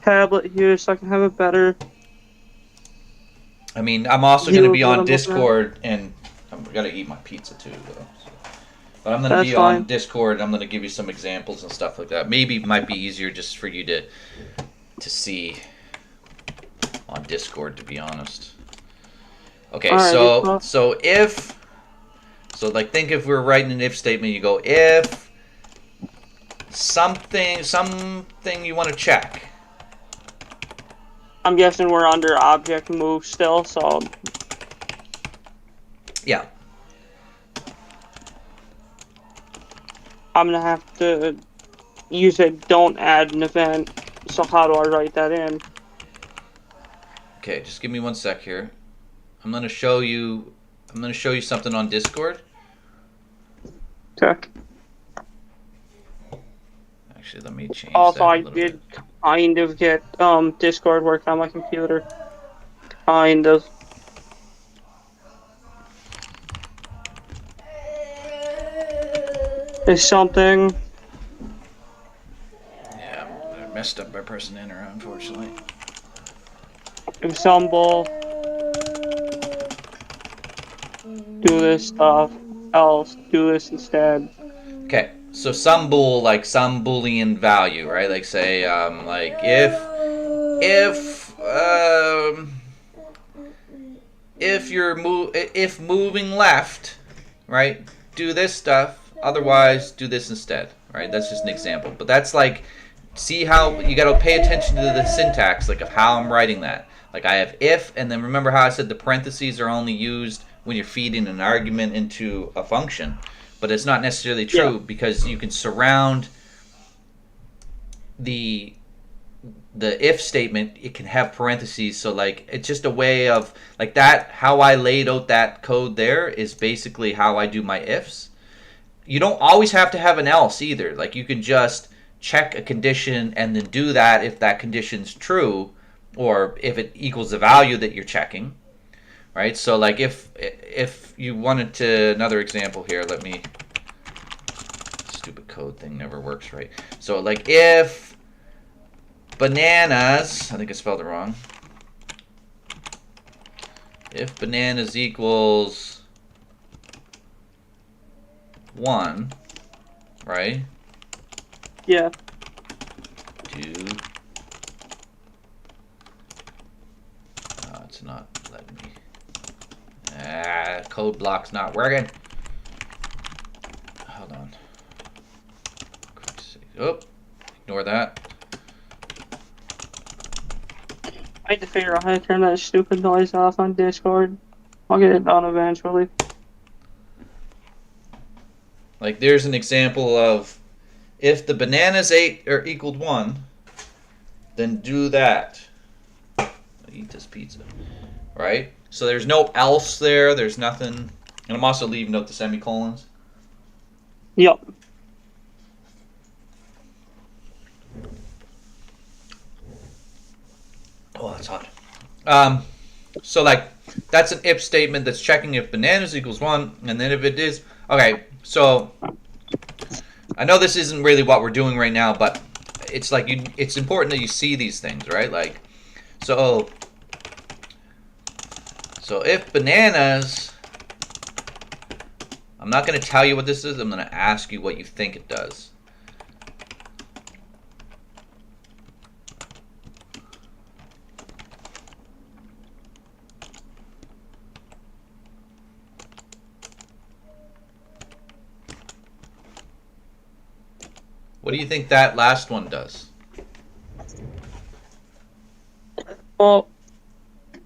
tablet here so I can have a better I mean, I'm also going to view be of what on I'm looking at. Discord, and I'm going to eat my pizza too, though. So. But I'm going to That's be on fine. Discord, and I'm going to give you some examples and stuff like that. Maybe it might be easier just for you to see on Discord, to be honest. Okay, Alrighty, so well, so if so, like, think if we're writing an if statement, you go if something you want to check. I'm guessing we're under object move still, so Yeah. I'm gonna have to use a don't add an event. So how do I write that in? Okay, just give me one sec here. I'm gonna show you. I'm gonna show you something on Discord. Okay. Actually, let me change Also, that a I little bit. did kind of get Discord working on my computer. Kind of. Is something. Yeah, I messed up by pressing enter, unfortunately. Ensemble. Do this stuff. Else do this instead. Okay, so some boolean value, right? Like say, like if moving left, right, do this stuff. Otherwise, do this instead, right? That's just an example. But that's like, see how you got to pay attention to the syntax, like of how I'm writing that. Like I have if, and then remember how I said the parentheses are only used when you're feeding an argument into a function, but it's not necessarily Yeah. true because you can surround the the if statement. It can have parentheses, so like it's just a way of like that. How I laid out that code there is basically how I do my ifs. You don't always have to have an else either. Like you can just check a condition and then do that if that condition's true, or if it equals the value that you're checking, right? So like if you wanted to, another example here, let me, stupid code thing never works right. So like if bananas, I think I spelled it wrong. If bananas equals 1, right? Yeah. Do, oh, it's not letting me. Code block's not working. Hold on. Oh, ignore that. I need to figure out how to turn that stupid noise off on Discord. I'll get it done eventually. Like there's an example of if the bananas ate or equaled 1, then do that. I'll eat this pizza, right? So there's no else there. There's nothing. And I'm also leaving out the semicolons. Yep. Oh, that's hot. So like that's an if statement that's checking if bananas equals 1, and then if it is, okay. So I know this isn't really what we're doing right now, but it's like it's important that you see these things, right? Like, so if bananas, I'm not going to tell you what this is. I'm going to ask you what you think it does. What do you think that last one does? Well,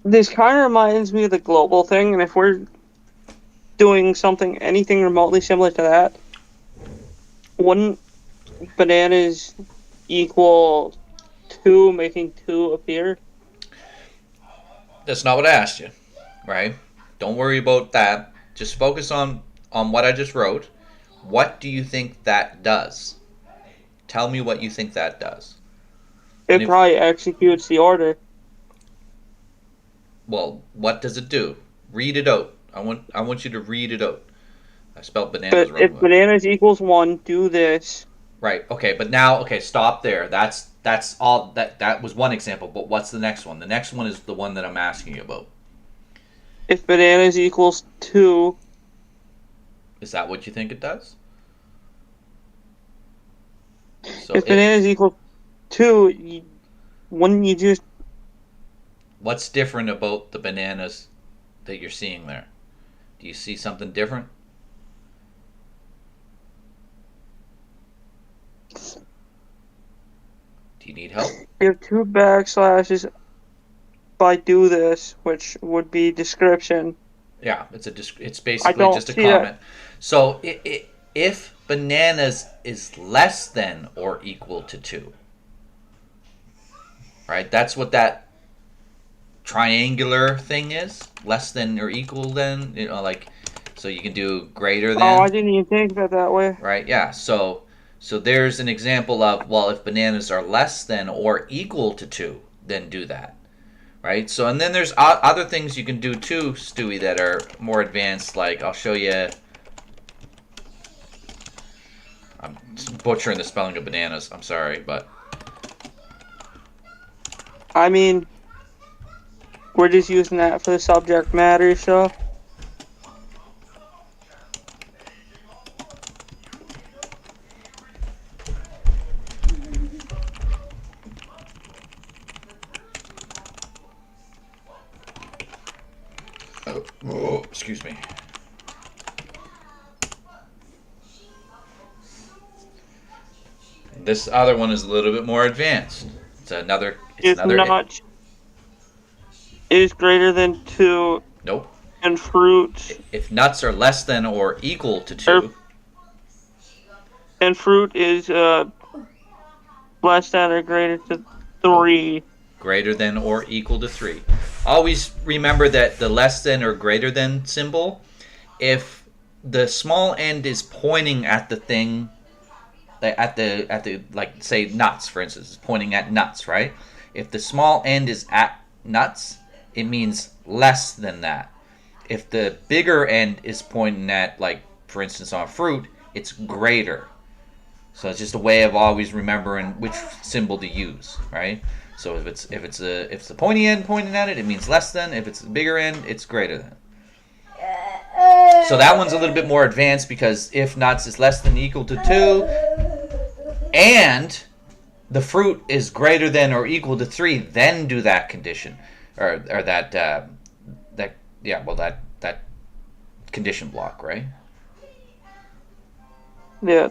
this kind of reminds me of the global thing, and if we're doing something, anything remotely similar to that, wouldn't bananas equal 2, making 2 appear? That's not what I asked you, right? Don't worry about that. Just focus on what I just wrote. What do you think that does? Tell me what you think that does. And It if, probably executes the order. well, what does it do? Read it out. I want you to read it out. I spelled bananas But wrong. if bananas equals 1, do this. Right. Okay. But now, okay, stop there. That's all. That was one example. But what's the next one? The next one is the one that I'm asking you about. If bananas equals 2, Is that what you think it does? So if bananas equals 2, wouldn't you just... what's different about the bananas that you're seeing there? Do you see something different? Do you need help? You have 2 backslashes by do this, which would be description. Yeah, it's I basically don't just a see that. comment. So if bananas is less than or equal to 2, right? That's what that triangular thing is. Less than or equal than, like, so you can do greater Oh, I than, didn't even think of it that way. right? Yeah. So there's an example of, well, if bananas are less than or equal to 2, then do that. Right? So, and then there's other things you can do too, Stewie, that are more advanced. Like, I'll show you. I'm butchering the spelling of bananas. I'm sorry, but I mean, we're just using that for the subject matter, so... oh, excuse me. This other one is a little bit more advanced. It's another. It's If another. not is greater than 2, Nope. and fruit... If nuts are less than or equal to Or, 2, and fruit is less than or greater to 3. greater than or equal to 3. Always remember that the less than or greater than symbol, if the small end is pointing at the thing, at the like, say nuts, for instance, is pointing at nuts, right? If the small end is at nuts, it means less than that. If the bigger end is pointing at, like, for instance, on fruit, it's greater. So it's just a way of always remembering which symbol to use, right? So if it's the pointy end pointing at it, it means less than. If it's the bigger end, it's greater than. So that one's a little bit more advanced, because if nuts is less than or equal to 2, and the fruit is greater than or equal to 3, then do that condition, or that that condition block, right? Yeah.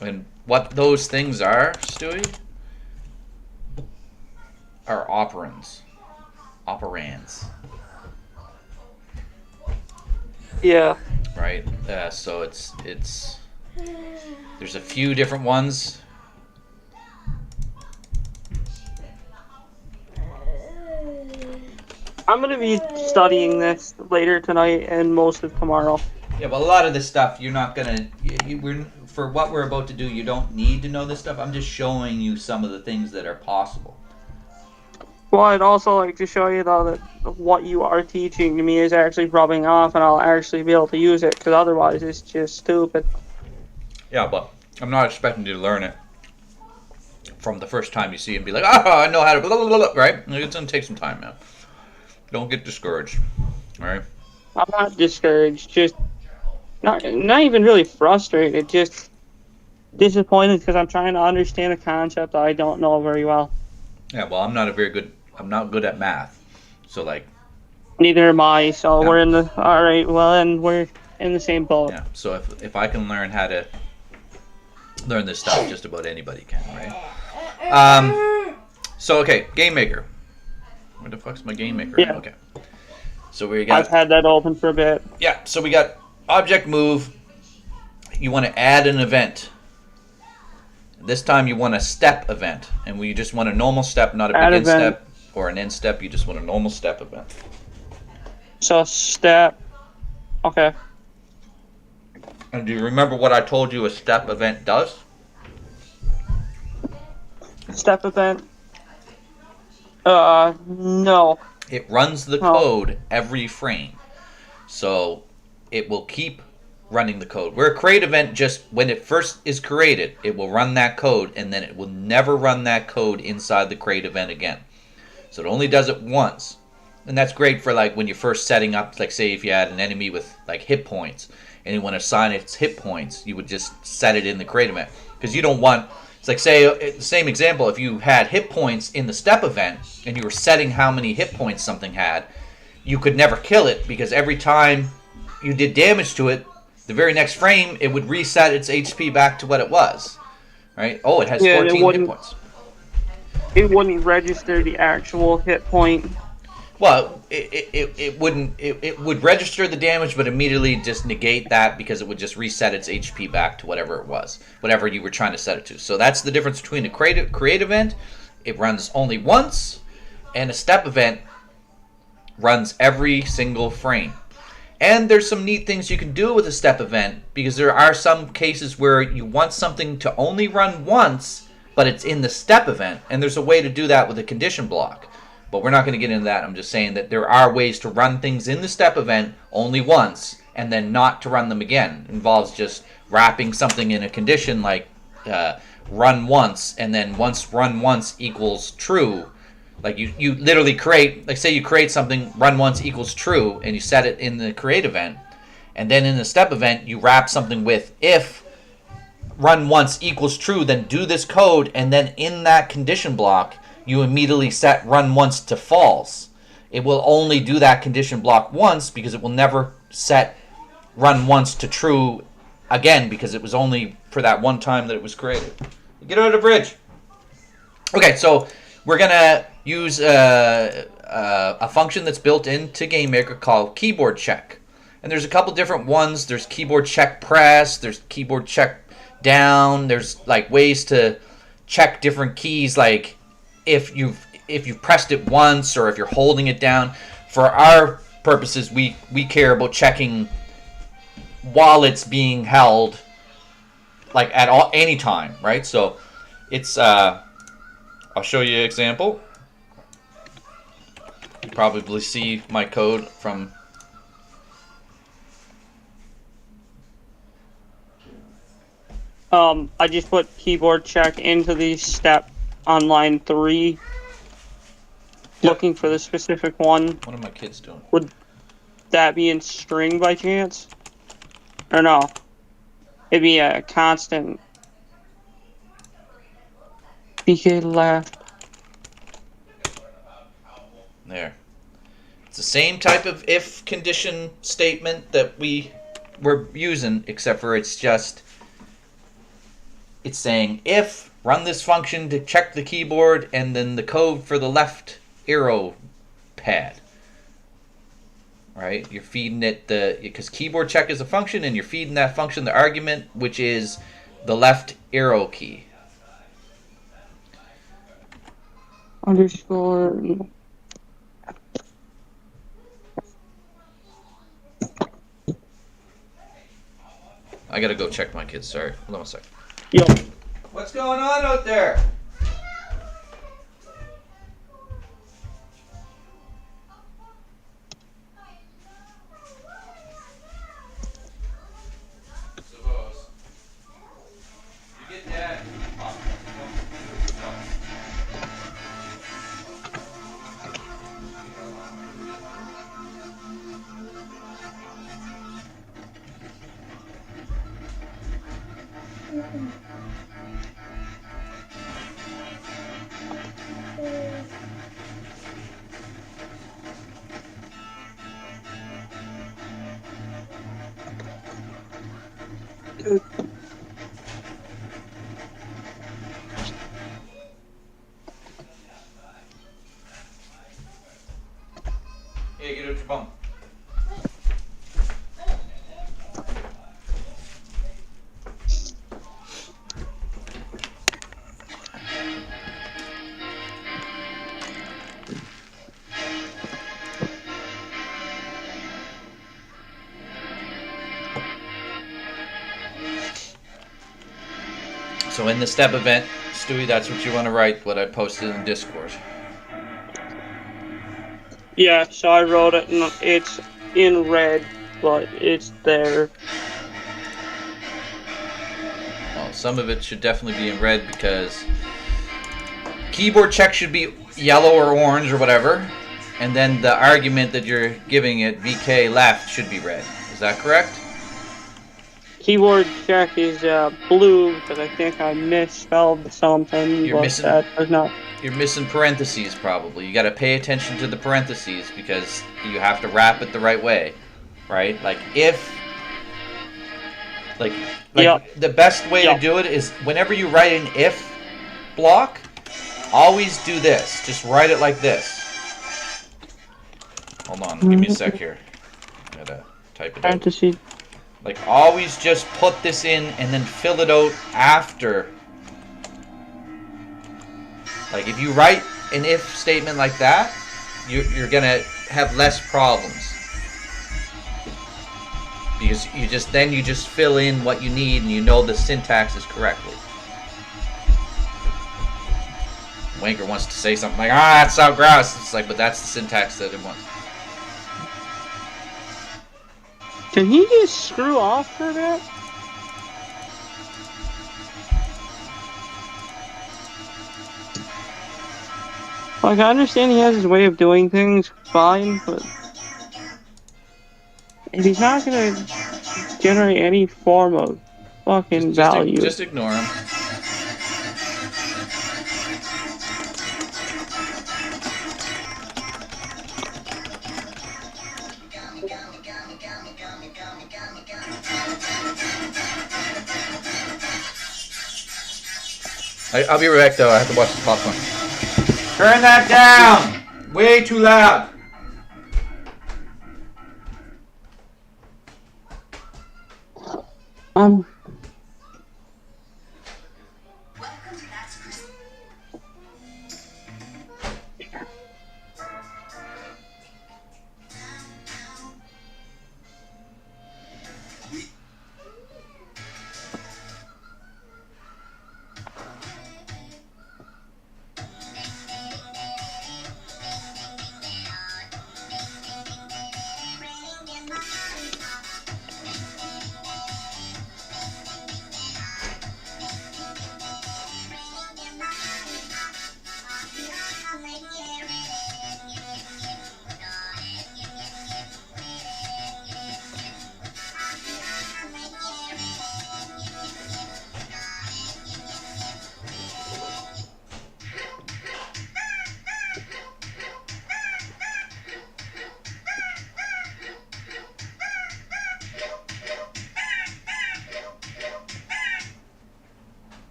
And what those things are, Stewie, are operands. Yeah. Right? So it's there's a few different ones. I'm going to be studying this later tonight and most of tomorrow. Yeah, well, a lot of this stuff you're not gonna. For what we're about to do, you don't need to know this stuff. I'm just showing you some of the things that are possible. Well, I'd also like to show you, though, that what you are teaching to me is actually rubbing off, and I'll actually be able to use it, because otherwise it's just stupid. Yeah, but I'm not expecting you to learn it from the first time you see it and be like, oh, I know how to blah, blah, blah, blah, right? It's gonna take some time, man. Don't get discouraged. All right. I'm not discouraged, just not even really frustrated, just disappointed because I'm trying to understand a concept that I don't know very well. Yeah, well, I'm not good at math, so, like. Neither am I, so Yeah. we're in the... Alright, well then we're in the same boat. Yeah. So if I can learn how to learn this stuff, just about anybody can, right? So okay, game maker. Where the fuck's my game maker? Yeah. Okay. So we got. I've had that open for a bit. Yeah. So we got object move. You want to add an event. This time you want a step event, and we just want a normal step, not a Add begin event. step or an end step. You just want a normal step event. So step. Okay. And do you remember what I told you a step event does? Step event. No. It runs the Oh. code every frame. So it will keep running the code. Where a create event, just when it first is created, it will run that code, and then it will never run that code inside the create event again. So it only does it once. And that's great for like when you're first setting up, like say if you had an enemy with like hit points and you want to assign its hit points, you would just set it in the create event. Because you don't want, it's like say, the same example, if you had hit points in the step event and you were setting how many hit points something had, you could never kill it because every time you did damage to it, the very next frame, it would reset its HP back to what it was. Right? Oh, it has 14 hit points. It wouldn't register the actual hit point. Well, it wouldn't. It would register the damage, but immediately just negate that because it would just reset its HP back to whatever it was, whatever you were trying to set it to. So that's the difference between a create event. It runs only once, and a step event runs every single frame. And there's some neat things you can do with a step event because there are some cases where you want something to only run once, but it's in the step event, and there's a way to do that with a condition block. But we're not going to get into that. I'm just saying that there are ways to run things in the step event only once and then not to run them again. It involves just wrapping something in a condition like run once, and then once run once equals true. Like you literally create, like say you create something, run once equals true, and you set it in the create event. And then in the step event, you wrap something with if run once equals true, then do this code, and then in that condition block, you immediately set run once to false. It will only do that condition block once because it will never set run once to true again because it was only for that one time that it was created. Get out of the bridge. Okay, so we're going to use a function that's built into GameMaker called keyboard check. And there's a couple different ones. There's keyboard check press. There's keyboard check down. There's like ways to check different keys, like if you've pressed it once or if you're holding it down. For our purposes, we care about checking while it's being held, like at any time, right? So it's I'll show you an example. You probably see my code from I just put keyboard check into the step on line 3, looking for the specific one. What are my kids doing? Would that be in string by chance? Or no? It'd be a constant. BK left. There. It's the same type of if condition statement that we were using, except for it's saying if run this function to check the keyboard and then the code for the left arrow pad. Right? You're feeding it because keyboard check is a function and you're feeding that function the argument, which is the left arrow key. Underscore. I gotta go check my kids. Sorry. Hold on a second. Yo. What's going on out there? Suppose. You get that. Hey, get out your bum. So in the step event, Stewie, that's what you want to write, what I posted in Discord. Yeah, so I wrote it, and it's in red, but it's there. Well, some of it should definitely be in red because keyboard check should be yellow or orange or whatever, and then the argument that you're giving it, VK left, should be red. Is that correct? Keyboard check is blue because I think I misspelled something, You're but missing. that does not. You're missing parentheses probably. You got to pay attention to the parentheses because you have to wrap it the right way, right? Like if, like Yep. the best way Yep. to do it is whenever you write an if block, always do this. Just write it like this. Hold on, give me a sec here. I gotta type it out. Parentheses. Like always just put this in and then fill it out after. Like if you write an if statement like that, you're gonna have less problems. Because you just fill in what you need and you know the syntax is correctly. Wanker wants to say something like, that's so gross. It's like, but that's the syntax that it wants. Can he just screw off for that? Like, I understand he has his way of doing things, fine, but if he's not gonna generate any form of fucking value. Just ignore him. I'll be right back though. I have to watch the popcorn. Turn that down! Way too loud!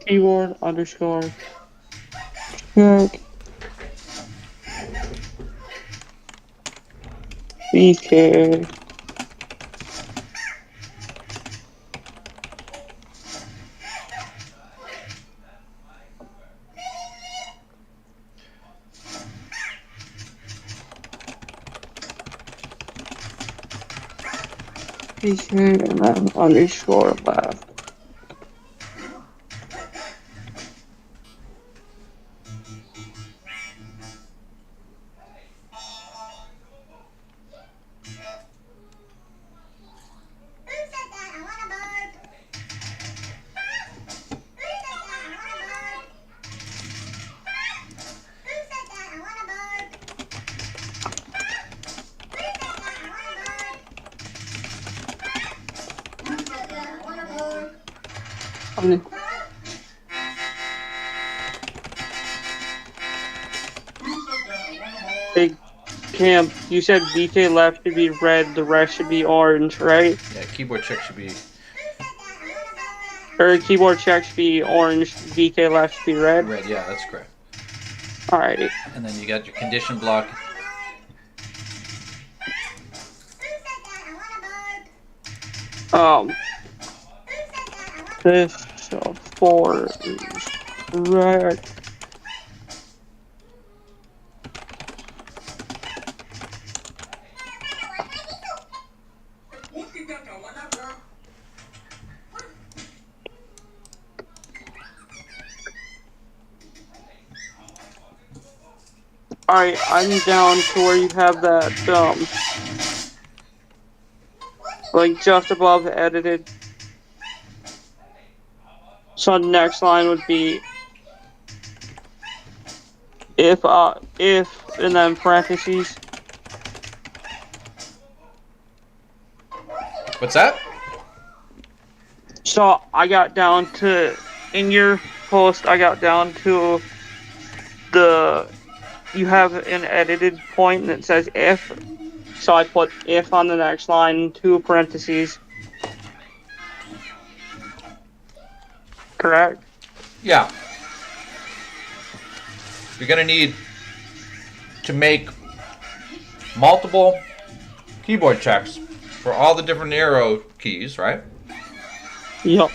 Keyboard underscore check BK BK and then underscore left. Big Camp, you said BK left should be red, the rest should be orange, right? Yeah, keyboard check should be... Or keyboard check should be orange, BK left should be red? Red, yeah, that's correct. Alrighty. And then you got your condition block. This 4 is Right. Alright, I'm down to where you have that, like just above edited. So the next line would be if, and then parentheses. What's that? So I got down to, in your post, I got down to you have an edited point that says if. So I put if on the next line, 2 parentheses. Correct? Yeah. You're going to need to make multiple keyboard checks for all the different arrow keys, right? Yep.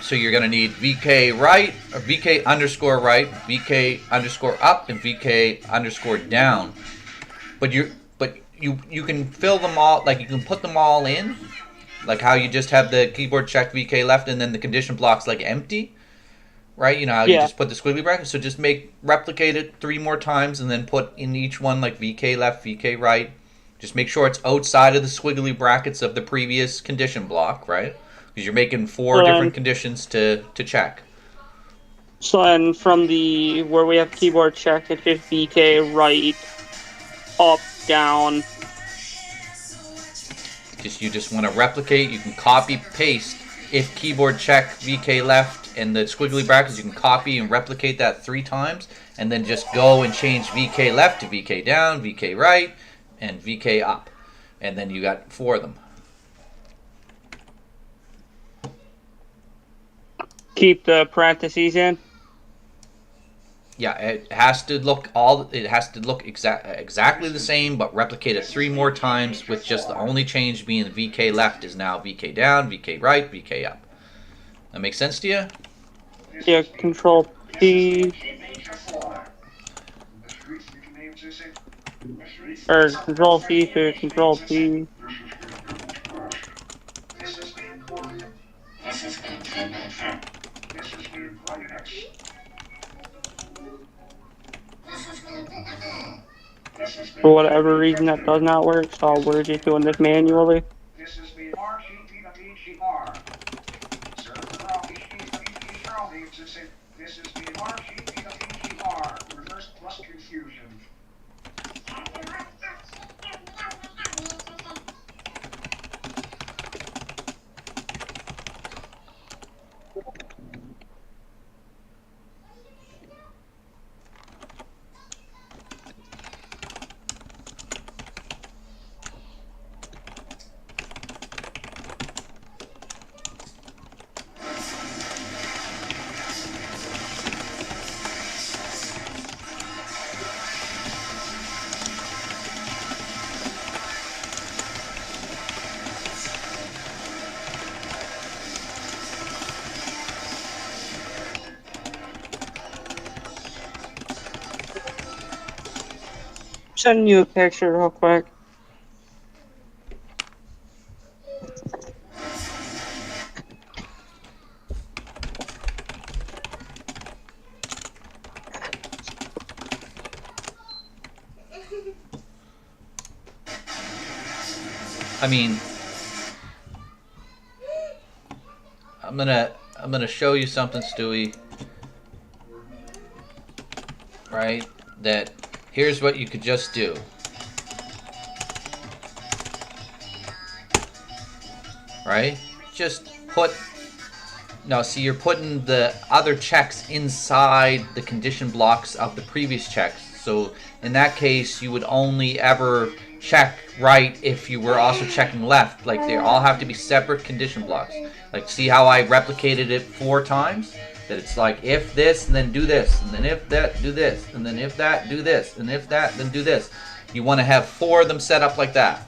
So you're going to need VK right, or VK underscore right, VK underscore up, and VK underscore down. But you can fill them all, like you can put them all in, like how you just have the keyboard check VK left and then the condition blocks like empty, right? You know how you just put the squiggly bracket. So just replicate it 3 more times and then put in each one like VK left, VK right. Just make sure it's outside of the squiggly brackets of the previous condition block, right? Because you're making 4 different conditions to check. So then from where we have keyboard check, it's just VK right, up, down. You just want to replicate. You can copy paste if keyboard check VK left and the squiggly brackets. You can copy and replicate that 3 times, and then just go and change VK left to VK down, VK right, and VK up, and then you got 4 of them. Keep the parentheses in. Yeah, it has to look exactly the same, but replicate it 3 more times with just the only change being VK left is now VK down, VK right, VK up. That makes sense to you? Yeah, Control P. Or Control C to Control P. For whatever reason that does not work, so we're just doing this manually. Sending you a picture real quick. I mean, I'm gonna show you something, Stewie. Right? That here's what you could just do. Right? Just put. Now, see, you're putting the other checks inside the condition blocks of the previous checks. So in that case, you would only ever check right if you were also checking left. Like, they all have to be separate condition blocks. Like, see how I replicated it 4 times? That it's like, if this, then do this. And then if that, do this. And then if that, do this. And if that, then do this. You want to have 4 of them set up like that.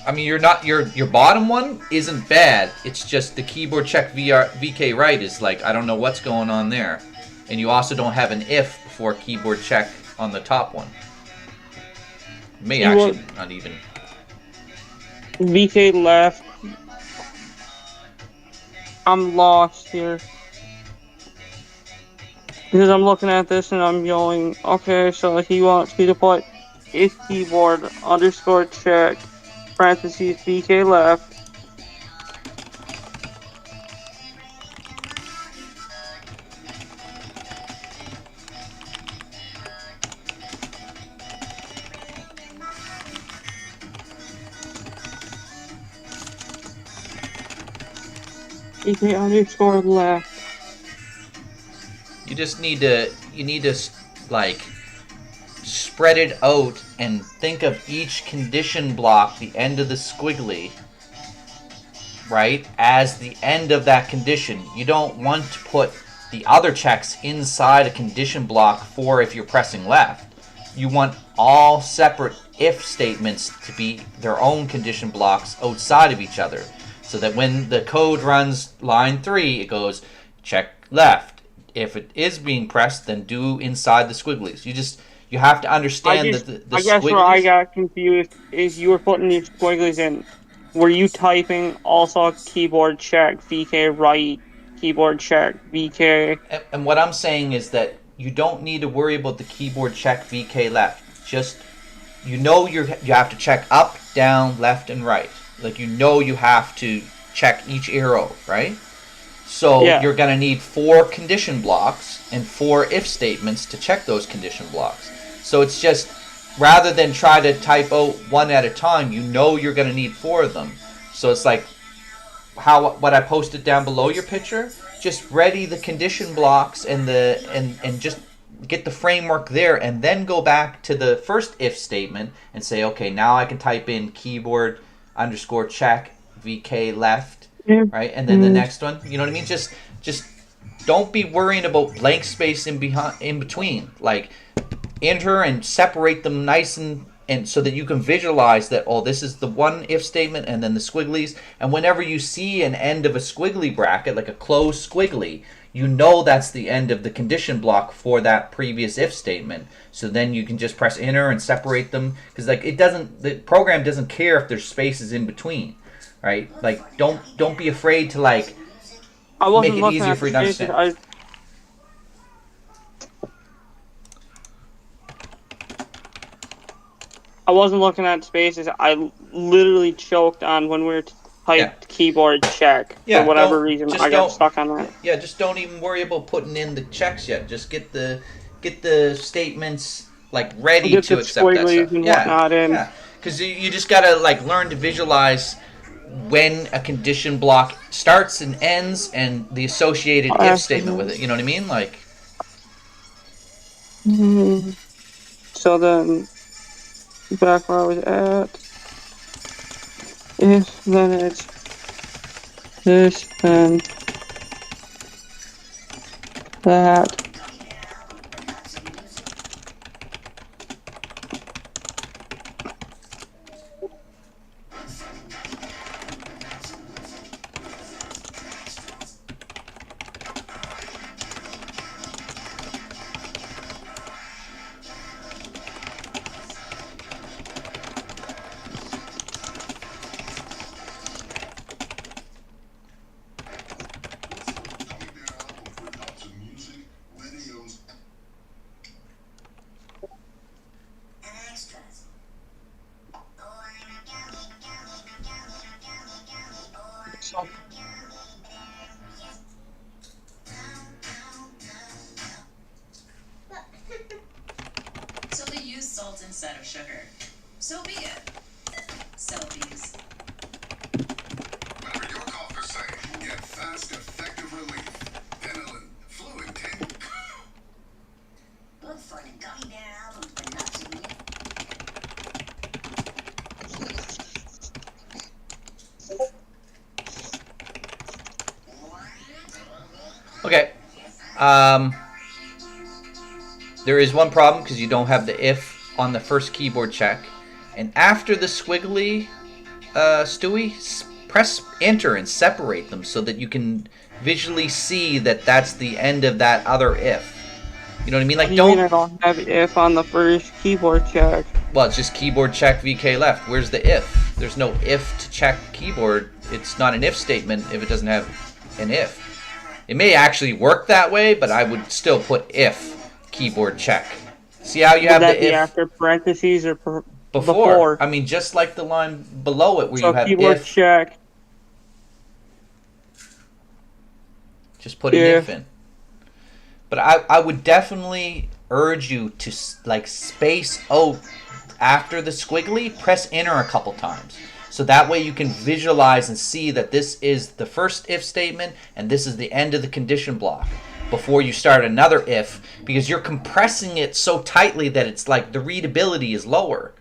I mean, you're not your bottom one isn't bad. It's just the keyboard check VK right is like I don't know what's going on there, and you also don't have an if before keyboard check on the top one. It may actually not even. VK left. I'm lost here. Because I'm looking at this and I'm going, okay, so he wants me to put if keyboard underscore check parentheses VK left. VK underscore left. You just need to like spread it out and think of each condition block, the end of the squiggly, right, as the end of that condition. You don't want to put the other checks inside a condition block for if you're pressing left. You want all separate if statements to be their own condition blocks outside of each other, so that when the code runs line 3, it goes check left. If it is being pressed, then do inside the squigglies. You have to understand that the I guess squigglies. where I got confused is you were putting these squigglies in. Were you typing also keyboard check VK right, keyboard check VK? And what I'm saying is that you don't need to worry about the keyboard check VK left. Just you have to check up, down, left, and right. Like you have to check each arrow, right? So you're going to need 4 condition blocks and 4 if statements to check those condition blocks. So it's just, rather than try to type out one at a time, you're going to need 4 of them. So it's like what I posted down below your picture. Just ready the condition blocks and just get the framework there, and then go back to the first if statement and say, okay, now I can type in keyboard underscore check VK left. Right, and then the next one, you know what I mean? Just don't be worrying about blank space in between. Like enter and separate them nice and so that you can visualize that, oh, this is the one if statement and then the squigglies. And whenever you see an end of a squiggly bracket, like a closed squiggly, you know that's the end of the condition block for that previous if statement. So then you can just press enter and separate them, because like the program doesn't care if there's spaces in between. Right, like don't be afraid to like make it easier for you to understand. I wasn't looking at spaces. I literally choked on when we were typed keyboard check for whatever reason. I got stuck on that. Yeah, just don't even worry about putting in the checks yet. Just get the statements like ready to accept that stuff. And whatnot in. Yeah, because you just gotta like learn to visualize when a condition block starts and ends and the associated if statement with it. You know what I mean? Like. So then, back where I was at. If then it's this and that. So they use salt instead of sugar. So be it. Selfies. Whenever your cough is safe, get fast, effective relief. Benylin, fluid tin. Look for the gummy bear album for nuts in it. Okay. There is one problem because you don't have the if on the first keyboard check. And after the squiggly, Stewie, press enter and separate them so that you can visually see that that's the end of that other if. You know what I mean? What Like, do you mean I don't. don't have if on the first keyboard check? Well, it's just keyboard check VK left. Where's the if? There's no if to check keyboard. It's not an if statement if it doesn't have an if. It may actually work that way, but I would still put if keyboard check. See how you Would have that the be if after parentheses or before? before? I mean, just like the line below it where So you have keyboard if. check. Just put an Yeah. if in. But I would definitely urge you to like space out after the squiggly, press enter a couple times. So that way you can visualize and see that this is the first if statement and this is the end of the condition block before you start another if, because you're compressing it so tightly that it's like the readability is lower.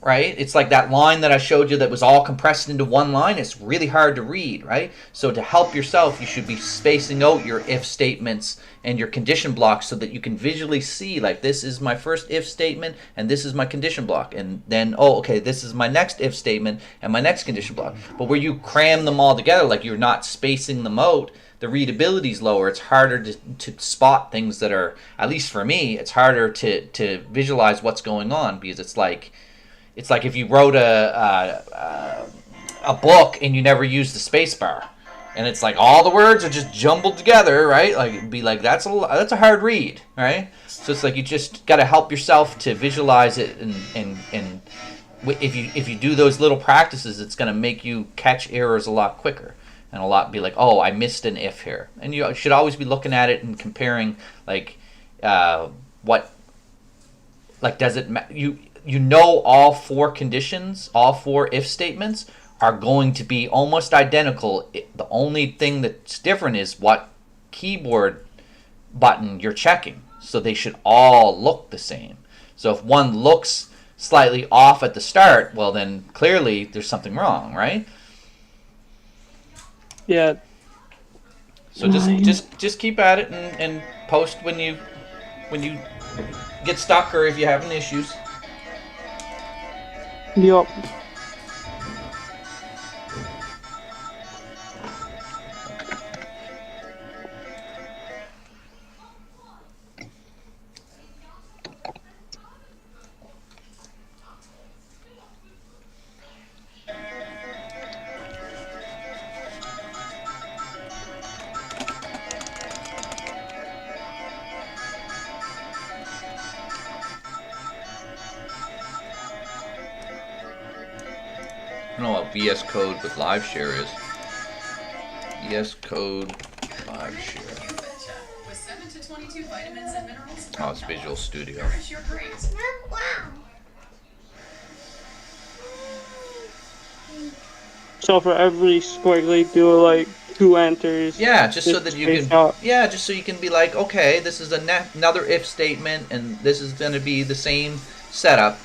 Right? It's like that line that I showed you that was all compressed into one line. It's really hard to read, right? So to help yourself, you should be spacing out your if statements and your condition blocks so that you can visually see, like, this is my first if statement and this is my condition block. And then, oh, okay, this is my next if statement and my next condition block. But where you cram them all together, like you're not spacing them out, the readability is lower. It's harder to spot things that are, at least for me, it's harder to visualize what's going on, because it's like if you wrote a book and you never used the space bar, and it's like all the words are just jumbled together, right? Like, it'd be like that's a hard read, right? So it's like you just got to help yourself to visualize it, and if you do those little practices, it's going to make you catch errors a lot quicker, and a lot be like, oh, I missed an if here, and you should always be looking at it and comparing, like, what, like, does it you know all four conditions, all four if statements are going to be almost identical. The only thing that's different is what keyboard button you're checking. So they should all look the same. So if one looks slightly off at the start, well, then clearly there's something wrong, right? Yeah. So just keep at it and post when you get stuck or if you're having issues. Yup. I don't know what VS Code with live share is. VS Code live share. You betcha. With 7 to 22 vitamins and minerals. Oh, it's Visual Studio. Nourish your brains. So for every squiggly, do like 2 enters. Yeah, just so Just that you space can. out. Yeah, just so you can be like, okay, this is another if statement, and this is going to be the same setup,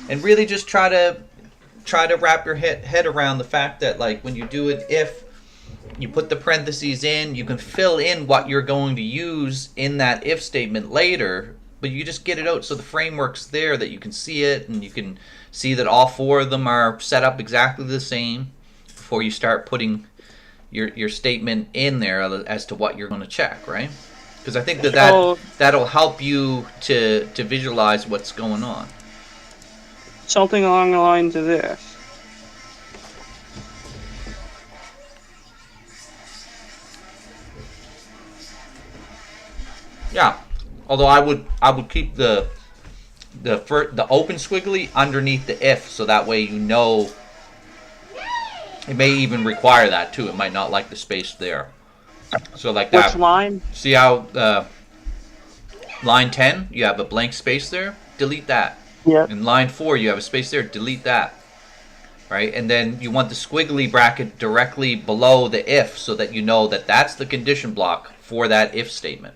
and really just try to wrap your head around the fact that, like, when you do it, if you put the parentheses in, you can fill in what you're going to use in that if statement later, but you just get it out so the framework's there that you can see it, and you can see that all four of them are set up exactly the same before you start putting your statement in there as to what you're going to check, right? Because I think that'll help you to visualize what's going on. Something along the lines of this. Yeah, although I would keep the open squiggly underneath the if, so that way you know. It may even require that too. It might not like the space there. So like that. Which line? See how line 10 you have a blank space there? Delete that. Yep. In line 4 you have a space there. Delete that. Right, and then you want the squiggly bracket directly below the if, so that you know that that's the condition block for that if statement.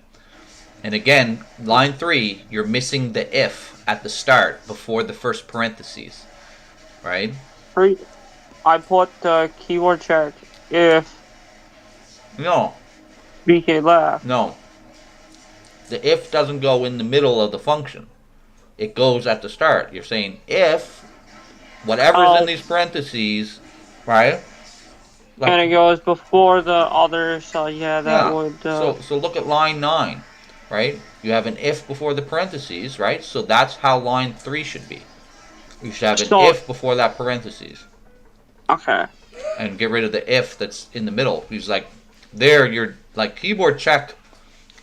And again, line 3, you're missing the if at the start before the first parentheses, right? Right. I put the keyword check if No, BK left. no. The if doesn't go in the middle of the function. It goes at the start. You're saying if whatever's in Oh. these parentheses, right? Like, And it goes before the other, so yeah, that yeah. would. So look at line 9, right? You have an if before the parentheses, right? So that's how line 3 should be. You should have an So if before that parentheses, okay. and get rid of the if that's in the middle. Because like there, you're like keyboard check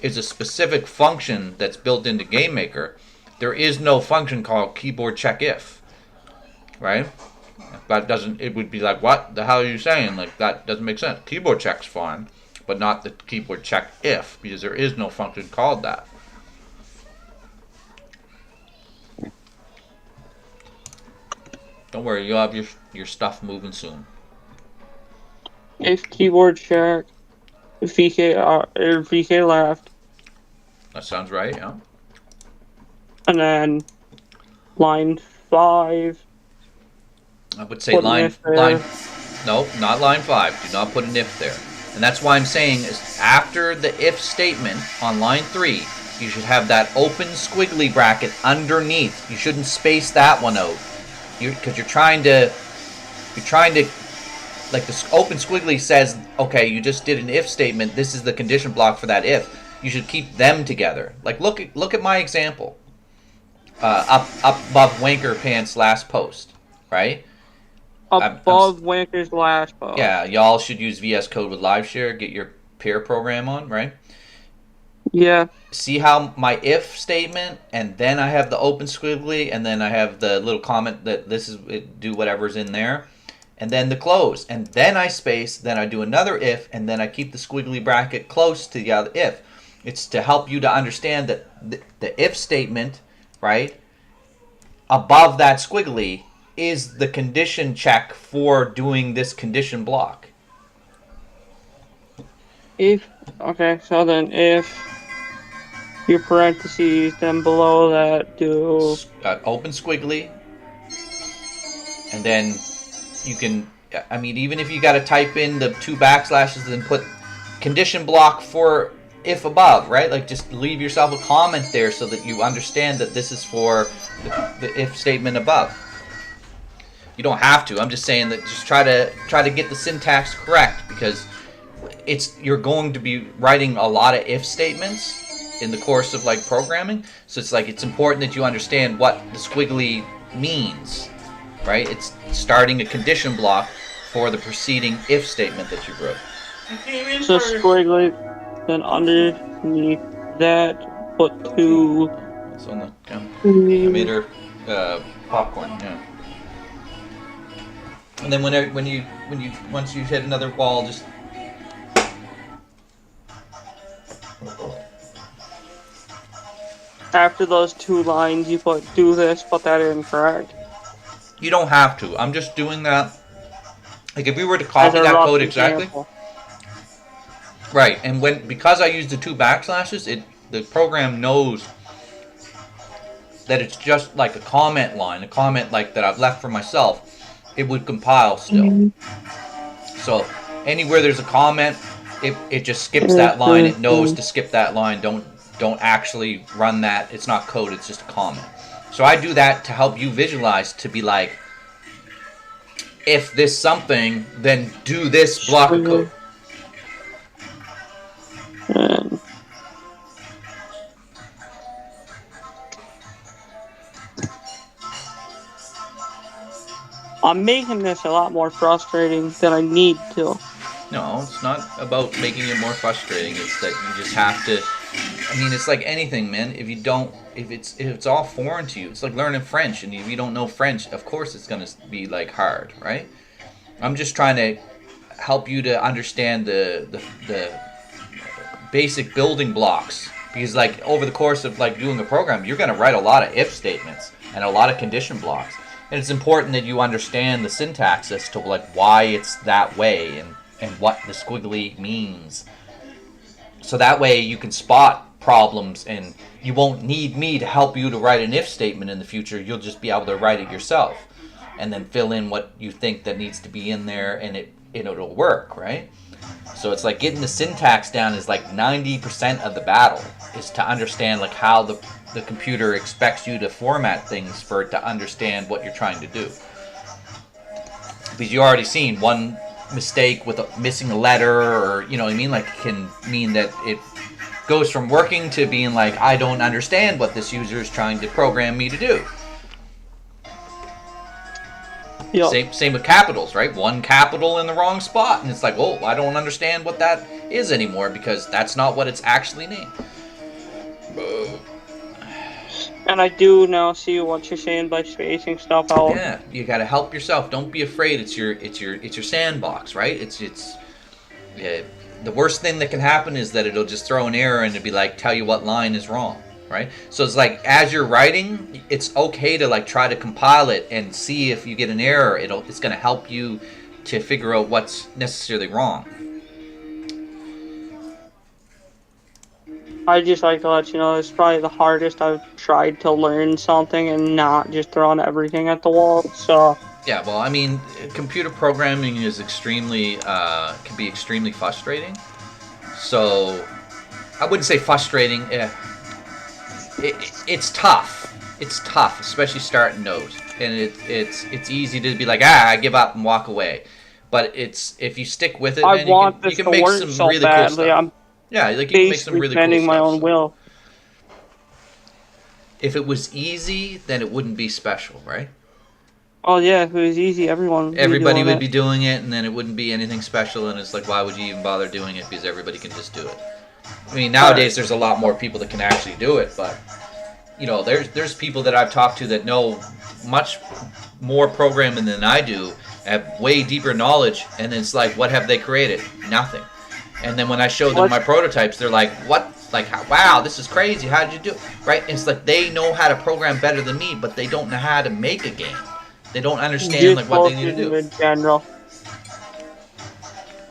is a specific function that's built into GameMaker. There is no function called keyboard check if, right? That doesn't. It would be like, what the hell are you saying? Like that doesn't make sense. Keyboard check's fine, but not the keyboard check if, because there is no function called that. Don't worry, you'll have your stuff moving soon. If keyboard check, VK or VK left, That sounds right, yeah. and then line 5. I would say Put an line if there. no, not line 5. Do not put an if there. And that's why I'm saying is after the if statement on line 3, you should have that open squiggly bracket underneath. You shouldn't space that one out. Because you're trying to like the open squiggly says, okay, you just did an if statement. This is the condition block for that if. You should keep them together. Like look at my example. Up above Wanker Pants last post, right? Above Wanker's last post. Yeah, y'all should use VS Code with LiveShare. Get your pair program on, right? Yeah. See how my if statement, and then I have the open squiggly, and then I have the little comment that this is do whatever's in there, and then the close, and then I space, then I do another if, and then I keep the squiggly bracket close to the other if. It's to help you to understand that the if statement, right, above that squiggly is the condition check for doing this condition block. If okay, so then if your parentheses, then below that do Open squiggly, and then you can, I mean, even if you got to type in the 2 backslashes and put condition block for if above, right? Like just leave yourself a comment there so that you understand that this is for the if statement above. You don't have to. I'm just saying that just try to get the syntax correct, because you're going to be writing a lot of if statements in the course of like programming, so it's like it's important that you understand what the squiggly means, right? It's starting a condition block for the preceding if statement that you wrote. so squiggly, then underneath that put 2. It's on the I made her popcorn, yeah. And then once you hit another wall, just After those 2 lines, you put that in, correct? you don't have to. I'm just doing that. Like if we were to As copy a that rough code exactly, example. right? And because I used the 2 backslashes, the program knows that it's just like a comment line, a comment like that I've left for myself. It would compile still. So anywhere there's a comment, it just skips that line. It knows to skip that line. Don't actually run that. It's not code. It's just a comment. So I do that to help you visualize, to be like, if this something, then do this block of code. And I'm making this a lot more frustrating than I need to. No, it's not about making it more frustrating. It's that you just have to. I mean, it's like anything, man. If it's all foreign to you, it's like learning French. And if you don't know French, of course it's gonna be like hard, right? I'm just trying to help you to understand the basic building blocks, because like over the course of like doing a program, you're gonna write a lot of if statements and a lot of condition blocks, and it's important that you understand the syntax as to like why it's that way and what the squiggly means. So that way you can spot problems and you won't need me to help you to write an if statement in the future. You'll just be able to write it yourself and then fill in what you think that needs to be in there, and it'll work, right? So it's like getting the syntax down is like 90% of the battle, is to understand like how the computer expects you to format things for it to understand what you're trying to do. Because you already seen one mistake with missing a letter, or you know what I mean, like it can mean that it goes from working to being like, I don't understand what this user is trying to program me to do. Yep. Same with capitals, right? One capital in the wrong spot, and it's like, oh, I don't understand what that is anymore because that's not what it's actually named. And I do now see what you're saying by spacing stuff out. Yeah, you got to help yourself. Don't be afraid. It's your sandbox, right? The worst thing that can happen is that it'll just throw an error and it'll be like, tell you what line is wrong, right? So it's like, as you're writing, it's okay to like try to compile it and see if you get an error. It's going to help you to figure out what's necessarily wrong. I just like to let you know it's probably the hardest I've tried to learn something and not just throwing everything at the wall. So Yeah, well, I mean, computer programming is extremely can be extremely frustrating. So I wouldn't say frustrating. It's tough. It's tough, especially starting Node, and it's easy to be like, I give up and walk away. But if you stick with it, I man, want you this can to make work some so really badly. cool stuff. I'm Yeah, like you can make some basically really cool bending my stuff. own will. If it was easy, then it wouldn't be special, right? Oh yeah, if it was easy, everyone. Everybody would be it. doing it, and then it wouldn't be anything special. And it's like, why would you even bother doing it? Because everybody can just do it. I mean, nowadays there's a lot more people that can actually do it, but you know, there's people that I've talked to that know much more programming than I do, have way deeper knowledge, and it's like, what have they created? Nothing. And then when I show them my prototypes, they're like, what? Like, wow, this is crazy. How did you do it? Right? And it's like they know how to program better than me, but they don't know how to make a game. They don't understand like what they need to do. In general.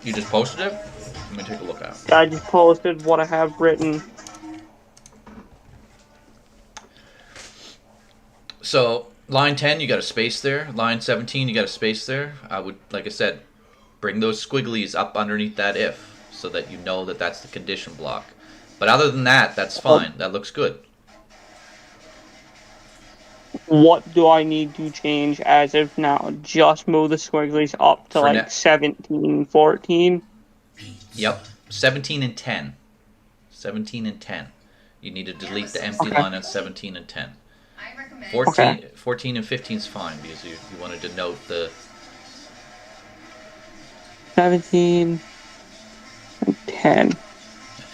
You just posted it? Let me take a look at it. I just posted what I have written. So line 10, you got a space there. Line 17, you got a space there. I would, like I said, bring those squigglies up underneath that if, so that you know that that's the condition block. But other than that, that's fine. That looks good. What do I need to change as of now? Just move the squigglies up to For like 17, 14. Yep. 17 and 10. 17 and 10. You need to delete the empty line at 17 and 10. I recommend 14 and 15 is fine because you want to denote the... 17 and 10.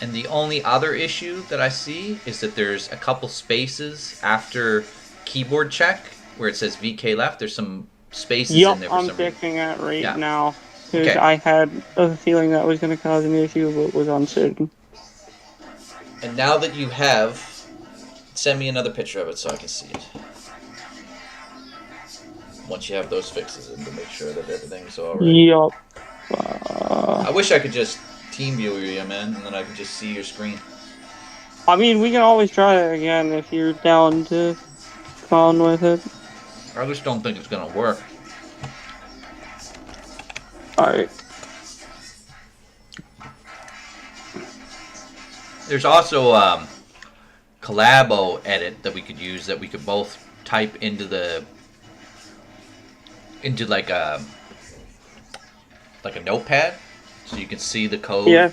And the only other issue that I see is that there's a couple spaces after keyboard check where it says VK left. There's some spaces in there for I'm some reason. fixing it right Yeah. now. Because Okay. I had a feeling that was going to cause an issue, but was uncertain. And now that you have, send me another picture of it so I can see it. Once you have those fixes in to make sure that everything's alright. Yup. I wish I could just team view you, man, and then I could just see your screen. I mean, we can always try it again if you're down to come on with it. I just don't think it's gonna work. Alright. There's also collabo edit that we could use that we could both type into like a notepad so you can see the code. Yeah.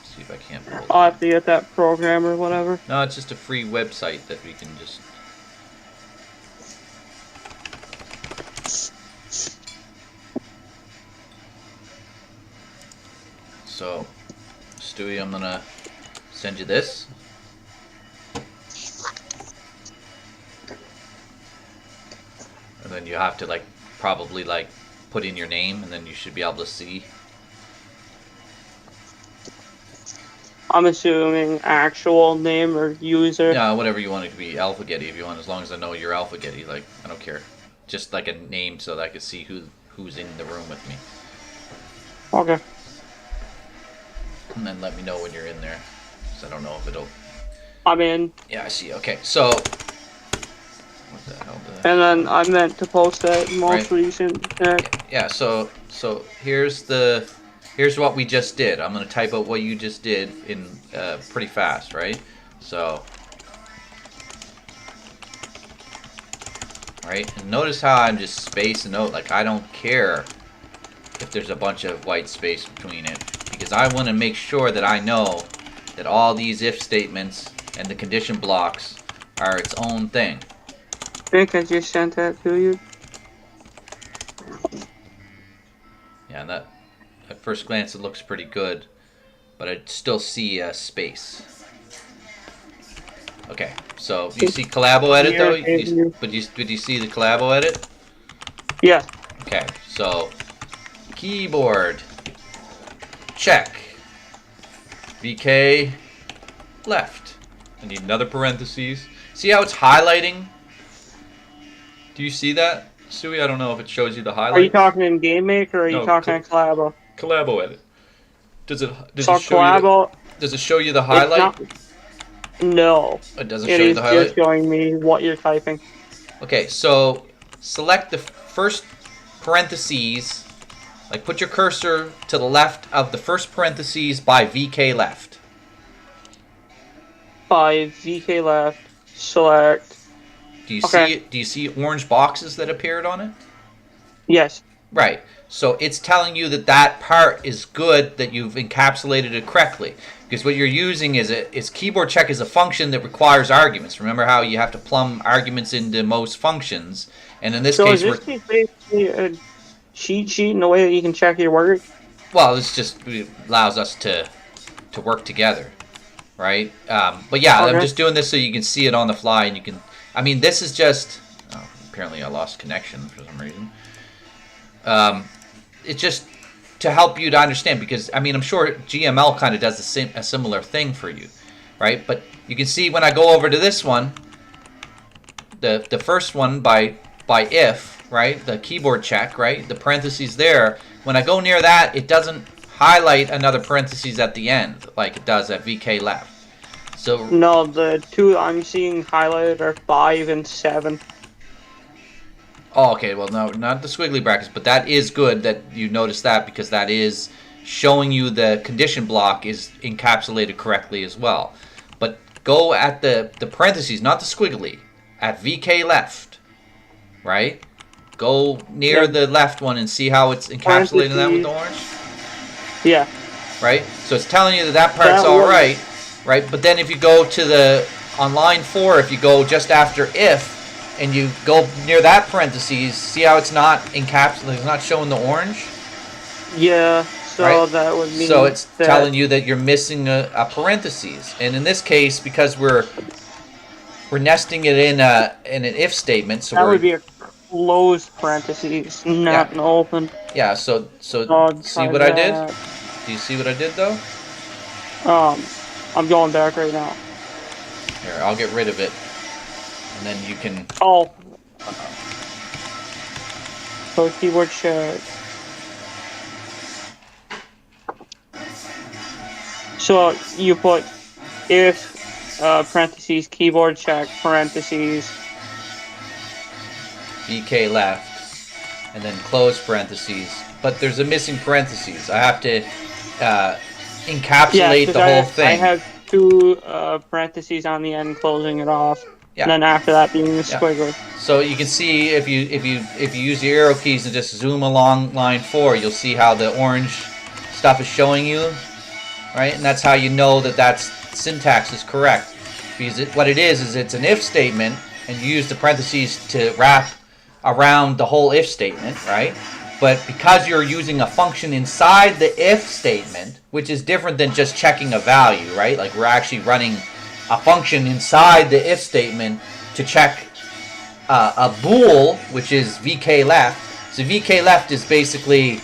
See if I can't pull it. I'll have to get that program or whatever. No, it's just a free website that we can just... So, Stewie, I'm gonna send you this. And then you have to probably put in your name, and then you should be able to see. I'm assuming actual name or user. Yeah, whatever you want it to be. Alpha Getty if you want, as long as I know you're Alpha Getty. I don't care. Just like a name so that I can see who's in the room with me. Okay. And then let me know when you're in there. Because I don't know if it'll... I'm in. Yeah, I see. Okay, so... What the hell did I... And then I meant to post that most recent. Yeah, so here's what we just did. I'm going to type out what you just did in pretty fast, right? So... right? And notice how I'm just spacing out. Like, I don't care if there's a bunch of white space between it, because I want to make sure that I know that all these if statements and the condition blocks are its own thing. I think I just sent that to you. Yeah, and that at first glance it looks pretty good, but I still see a space. Okay, so you see Collabo edit though? Did you see the Collabo edit? Yeah. Okay, so keyboard check. VK left. I need another parentheses. See how it's highlighting? Do you see that, Suey? I don't know if it shows you the highlights. Are you talking in Game Maker or are you No, talking in Collabo? Collabo edit. Does it So show you Collabo, does it show you the it's highlight? not, no. It doesn't It show you is the highlight? just showing me what you're typing. Okay, so select the first parentheses, like put your cursor to the left of the first parentheses by VK left. By VK left, select. Do you Okay. see it? Do you see orange boxes that appeared on it? Yes. Right. So it's telling you that that part is good, that you've encapsulated it correctly. Because what you're using is keyboard check is a function that requires arguments. Remember how you have to plumb arguments into most functions, and in this So case, is this basically a cheat sheet in a way that you can check your work? well, this just allows us to work together, right? But yeah, I'm Okay. just doing this so you can see it on the fly, and you can. I mean, this is just. Oh, apparently, I lost connection for some reason. It's just to help you to understand, because I mean, I'm sure GML kind of does a similar thing for you, right? But you can see when I go over to this one, the first one by if, right? The keyboard check, right? The parentheses there. When I go near that, it doesn't highlight another parentheses at the end like it does at VK left. So No, the two I'm seeing highlighted are 5 and 7. oh, okay. Well, no, not the squiggly brackets, but that is good that you notice that, because that is showing you the condition block is encapsulated correctly as well. But go at the parentheses, not the squiggly, at VK left, right? Go near Yeah. the left one and see how it's encapsulating that with the orange, Yeah. right? So it's telling you that that part's That all one. right? But then if you go to the on line 4, if you go just after if, and you go near that parentheses, see how it's not encapsulated, it's not showing the orange? Yeah. So Right. that would mean So it's that telling you that you're missing a parentheses. And in this case, because we're nesting it in an if statement, so that we're would be a closed parentheses, not Yeah. an open. yeah, so I'll see try what I did? that. Do you see what I did though? I'm going back right now. Here, I'll get rid of it. And then you can Oh. So keyboard check. So you put if parentheses keyboard check parentheses. VK left, and then close parentheses. But there's a missing parentheses. I have to encapsulate 'Cause the whole thing. I have two parentheses on the end closing it off. Yeah. And then after that being the squiggly. So you can see if you use the arrow keys and just zoom along line 4, you'll see how the orange stuff is showing you, right? And that's how you know that that's syntax is correct, because what it is it's an if statement, and you use the parentheses to wrap around the whole if statement, right? But because you're using a function inside the if statement, which is different than just checking a value, right? Like we're actually running a function inside the if statement to check a bool, which is VK left. So VK left is basically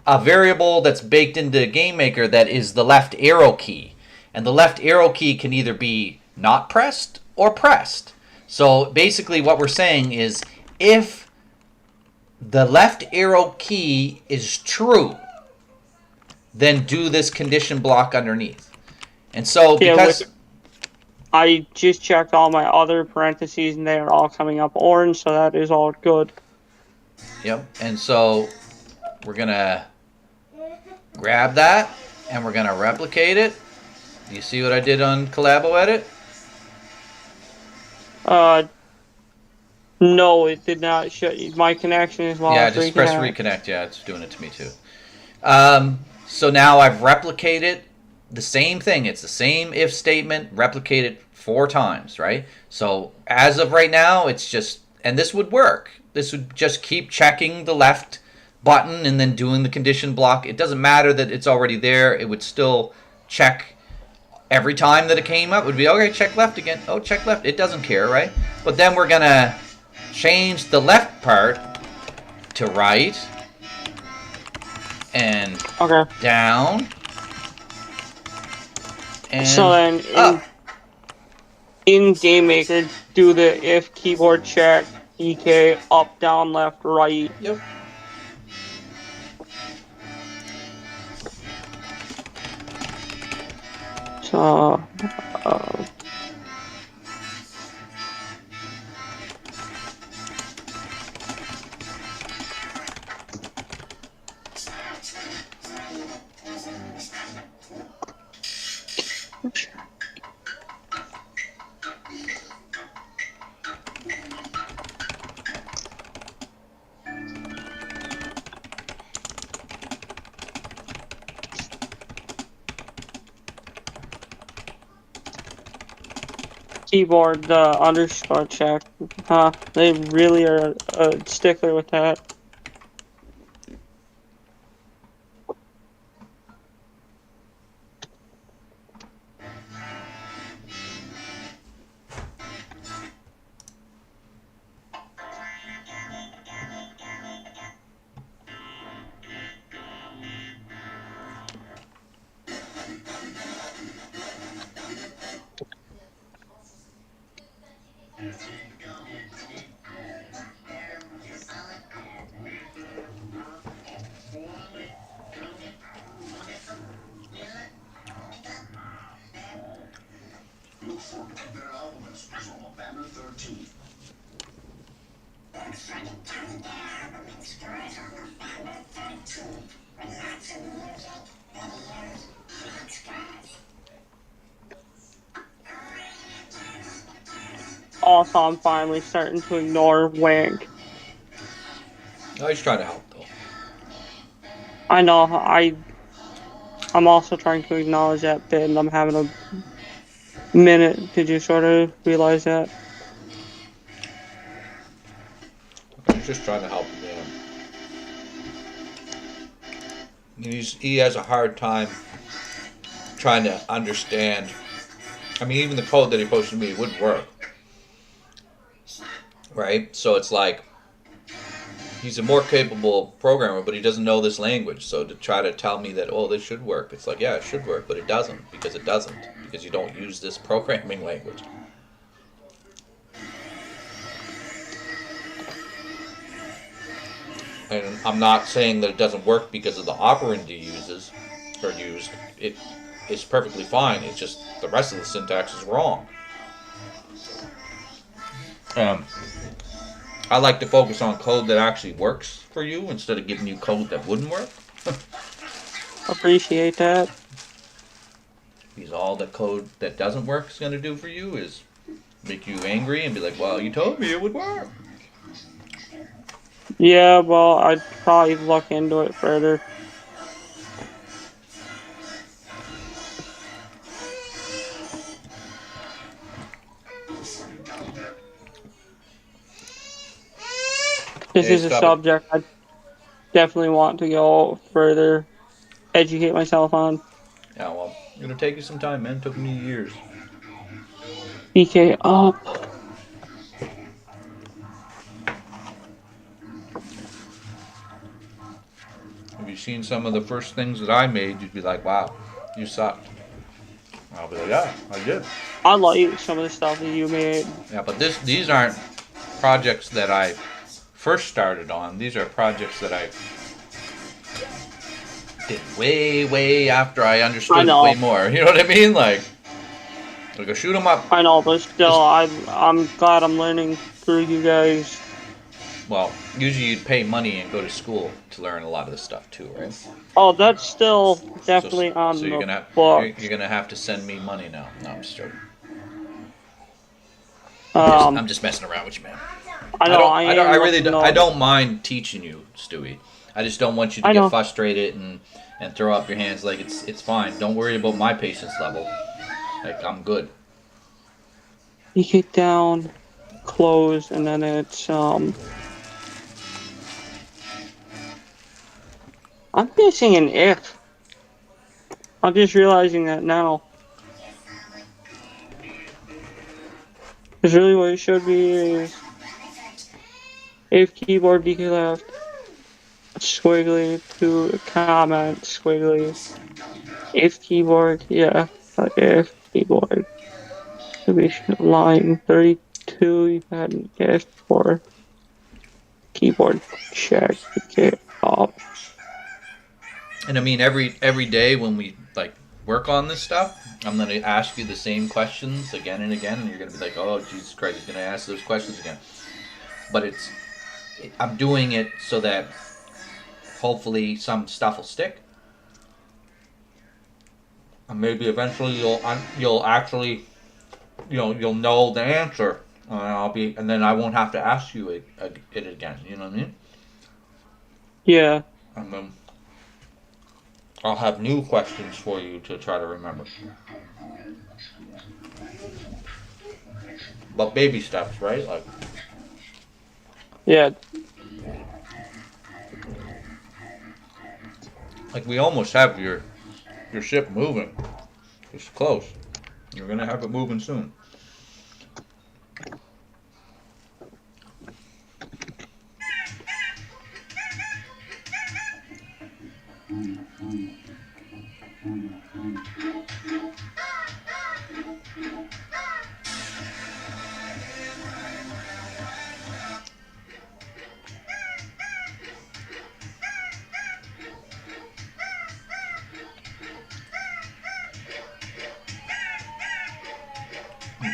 a variable that's baked into GameMaker that is the left arrow key. And the left arrow key can either be not pressed or pressed. So basically what we're saying is if the left arrow key is true, then do this condition block underneath. And so because I just checked all my other parentheses and they are all coming up orange, so that is all good. Yep. And so we're going to grab that and we're going to replicate it. Do you see what I did on Collabo Edit? No, it did not shut. My connection is Yeah, lost. just press Reconnect. reconnect. Yeah, it's doing it to me too. So now I've replicated the same thing. It's the same if statement replicated 4 times, right? So as of right now, it's just, and this would work. This would just keep checking the left button and then doing the condition block. It doesn't matter that it's already there. It would still check every time that it came up. It would be, okay, check left again. Oh, check left. It doesn't care, right? But then we're going to change the left part to right and Okay. down and So then up. in Game Maker, do the if keyboard check, EK, up, down, left, right. Yep. So, uh, keyboard underscore check. Huh? They really are a stickler with that. Look for their albums on November 13th. Also, I'm finally starting to ignore Wink. Oh, he's trying to help though. I know. I'm also trying to acknowledge that bit, and I'm having a minute. Did you sort of realize that? He's just trying to help him. He has a hard time trying to understand. I mean, even the code that he posted to me wouldn't work. Right? So it's like he's a more capable programmer, but he doesn't know this language. So to try to tell me that, oh, this should work, it's like, yeah, it should work, but it doesn't, because you don't use this programming language. And I'm not saying that it doesn't work because of the operand he uses or used. It's perfectly fine. It's just the rest of the syntax is wrong. I like to focus on code that actually works for you instead of giving you code that wouldn't work. Appreciate that. Because all the code that doesn't work is going to do for you is make you angry and be like, well, you told me it would work. Yeah, well, I'd probably look into it further. This Hey, is a stop it. subject I definitely want to go further, educate myself on. Yeah, well, it'll take you some time, man. It took me years. EK up. If you've seen some of the first things that I made, you'd be like, wow, you sucked. And I'll be like, yeah, I did. I like some of the stuff that you made. Yeah, but these aren't projects that I first started on. These are projects that I did way after I understood I know. way more. You know what I mean? Like a shoot 'em up. I know, but still, I'm glad I'm learning through you guys. Well, usually you'd pay money and go to school to learn a lot of this stuff too, right? Oh, that's still definitely on so the you're book. you're gonna have to send me money now. No, I'm just joking. Um, I'm just messing around with you, man. I know I I am really looking don't, I up. don't mind teaching you, Stewie. I just don't want you to I get know. frustrated and throw up your hands. Like it's fine. Don't worry about my patience level. Like I'm good. You get down, close, and then it's I'm missing an if. I'm just realizing that now. Because really what it should be is if keyboard DK left, squiggly to comment, squiggly. If keyboard, yeah. But if keyboard. Should be line 32, you had an if for keyboard check DK off. And I mean every day when we like work on this stuff, I'm gonna ask you the same questions again and again, and you're gonna be like, "Oh Jesus Christ, he's gonna ask those questions again." But I'm doing it so that hopefully some stuff will stick, and maybe eventually you'll actually you'll know the answer, and then I won't have to ask you it again. You know what I mean? Yeah. And then I'll have new questions for you to try to remember. But baby steps, right? Yeah. Like we almost have your ship moving. It's close. You're gonna have it moving soon.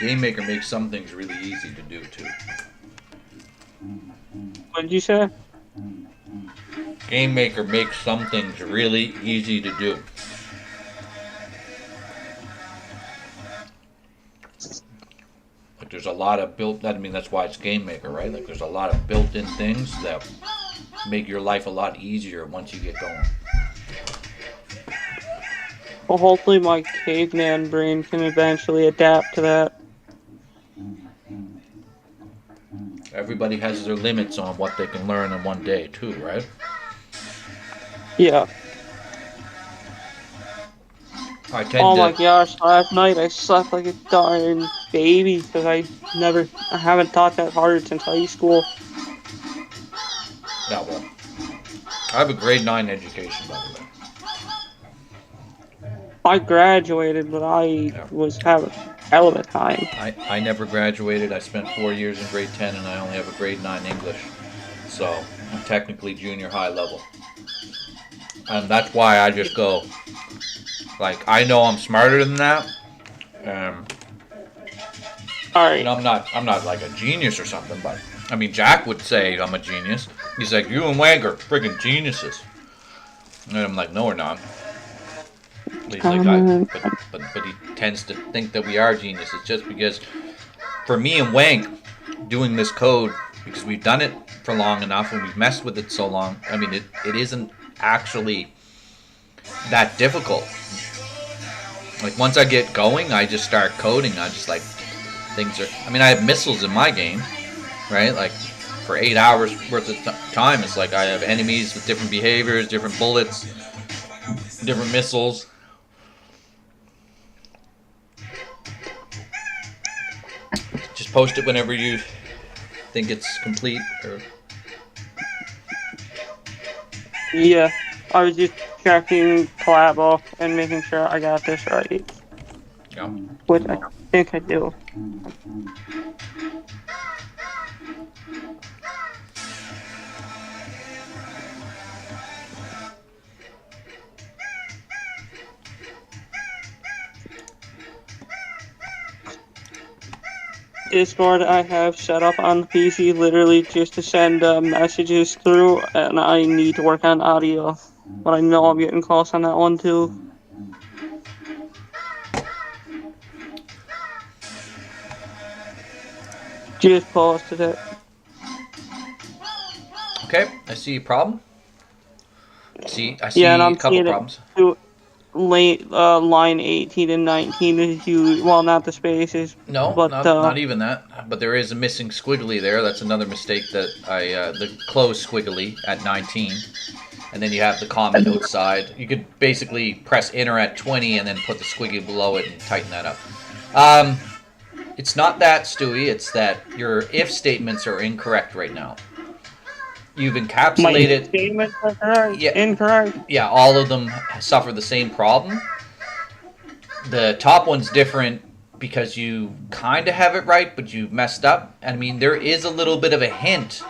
Game Maker makes some things really easy to do too. What did you say? Game Maker makes some things really easy to do. Like there's a lot of built. I mean, that's why it's Game Maker, right? Like there's a lot of built-in things that make your life a lot easier once you get going. Well, hopefully my caveman brain can eventually adapt to that. Everybody has their limits on what they can learn in one day, too, right? Yeah. I tend Oh my to. gosh, last night I slept like a darn baby because I haven't thought that hard since high school. Yeah, well, I have a grade 9 education, by the way. I graduated, but I Yeah. was having a hell of a time. I never graduated. I spent 4 years in grade 10, and I only have a grade 9 English. So I'm technically junior high level. And that's why I just go, like, I know I'm smarter than that. Alright. I'm not like a genius or something, but I mean, Jack would say I'm a genius. He's like, you and Wank are friggin' geniuses. And I'm like, no, we're not. But he's like, but he tends to think that we are geniuses just because for me and Wank doing this code, because we've done it for long enough and we've messed with it so long, I mean, it isn't actually that difficult. Like, once I get going, I just start coding. I just, like, things are... I mean, I have missiles in my game, right? Like, for 8 hours worth of time, it's like I have enemies with different behaviors, different bullets, different missiles. Just post it whenever you think it's complete. Or... Yeah. I was just checking Collabo and making sure I got this right. Yeah. Which I think I do. Discord I have set up on the PC literally just to send messages through, and I need to work on audio. But I know I'm getting close on that one too. Just posted it. Okay, I see a problem. I see Yeah, and a I'm couple seeing it problems. too. Late line 18 and 19 is huge. Well, not the spaces, No, but not even that. But there is a missing squiggly there. That's another mistake that the closed squiggly at 19, and then you have the comment outside. You could basically press enter at 20 and then put the squiggly below it and tighten that up. It's not that, Stewie. It's that your if statements are incorrect right now. You've my encapsulated. statements are correct, Yeah, incorrect. yeah. All of them suffer the same problem. The top one's different because you kind of have it right, but you messed up. I mean, there is a little bit of a hint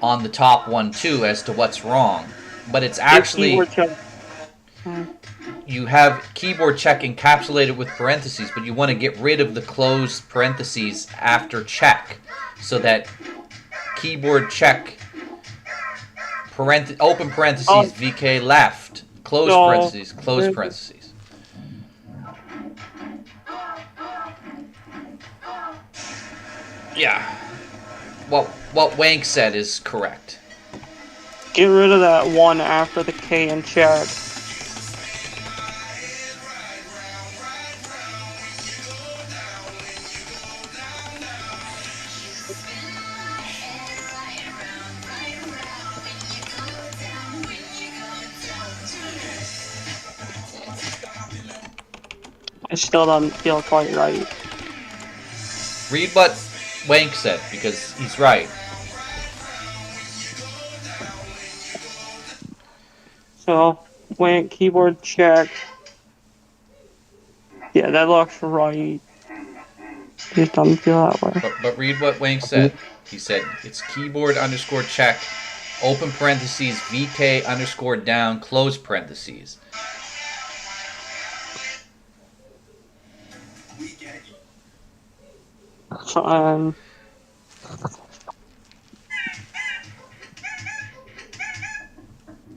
on the top one too as to what's wrong, but it's actually you have keyboard check encapsulated with parentheses, but you want to get rid of the closed parentheses after check, so that keyboard check open parentheses VK left close parentheses close parentheses. Yeah. What Wank said is correct. Get rid of that one after the K and check. It still doesn't feel quite right. Read what Wank said, because he's right. So, when keyboard check. Yeah, that looks right. Just doesn't feel that way. But read what Wank said. He said it's keyboard underscore check, open parentheses, VK underscore down, close parentheses. So,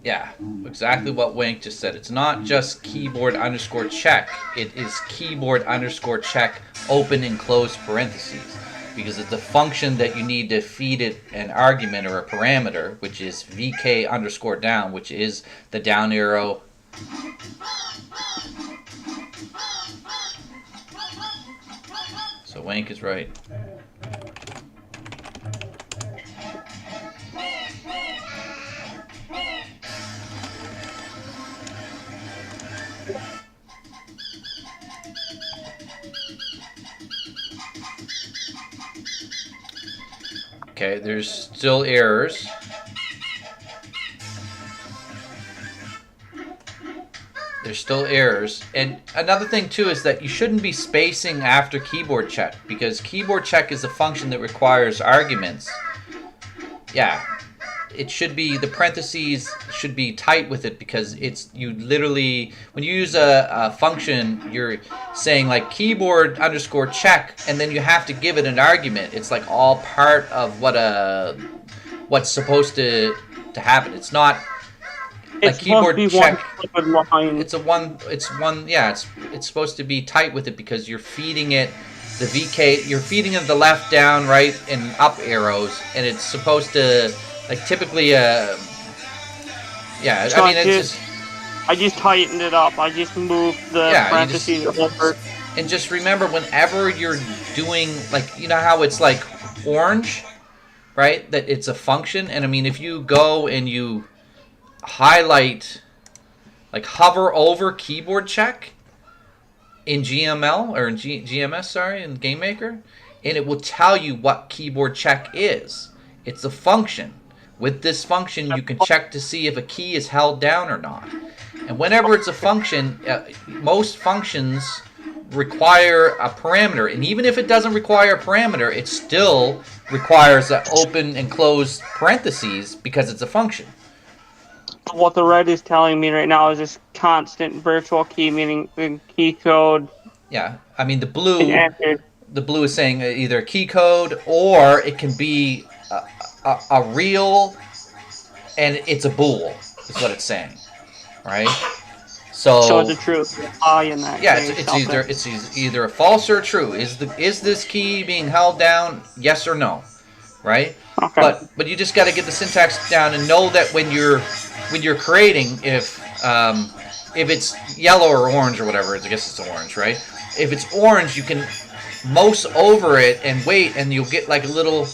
Yeah, exactly what Wank just said. It's not just keyboard underscore check. It is keyboard underscore check, open and close parentheses. Because it's the function that you need to feed it an argument or a parameter, which is VK underscore down, which is the down arrow. So Wank is right. Okay, there's still errors. There's still errors. And another thing too is that you shouldn't be spacing after keyboard check, because keyboard check is a function that requires arguments. Yeah, it should be, the parentheses should be tight with it, because it's, you literally, when you use a function, you're saying like keyboard underscore check, and then you have to give it an argument. It's like all part of what's supposed to happen. It's not like it's keyboard check. It's It's supposed to be tight with it, because you're feeding it the VK, you're feeding it the left, down, right, and up arrows, and it's supposed to, like, typically, I mean, it's just... I just tightened it up. I just moved the parentheses over. And just remember, whenever you're doing, like, you know how it's, like, orange, right? That it's a function, and, I mean, if you go and you highlight, like, hover over keyboard check in GML, or in GMS, sorry, in GameMaker, and it will tell you what keyboard check is. It's a function. With this function, you can check to see if a key is held down or not. And whenever it's a function, most functions require a parameter. And even if it doesn't require a parameter, it still requires an open and close parentheses, because it's a function. What the red is telling me right now is this constant virtual key, meaning the key code. Yeah, I mean, the blue is saying either key code, or it can be a real, and it's a bool, is what it's saying, right? So it's a true in that. Yeah, case, it's either a false or a true. Is this key being held down? Yes or no, right? Okay. But you just got to get the syntax down and know that when you're creating, if it's yellow or orange or whatever, I guess it's orange, right? If it's orange, you can mouse over it and wait, and you'll get like a little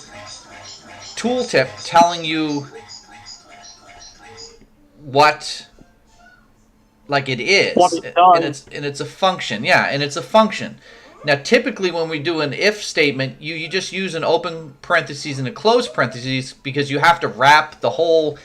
tooltip telling you what like it What is, it does. and it's a function. Yeah, and it's a function. Now, typically, when we do an if statement, you just use an open parentheses and a close parentheses because you have to wrap the whole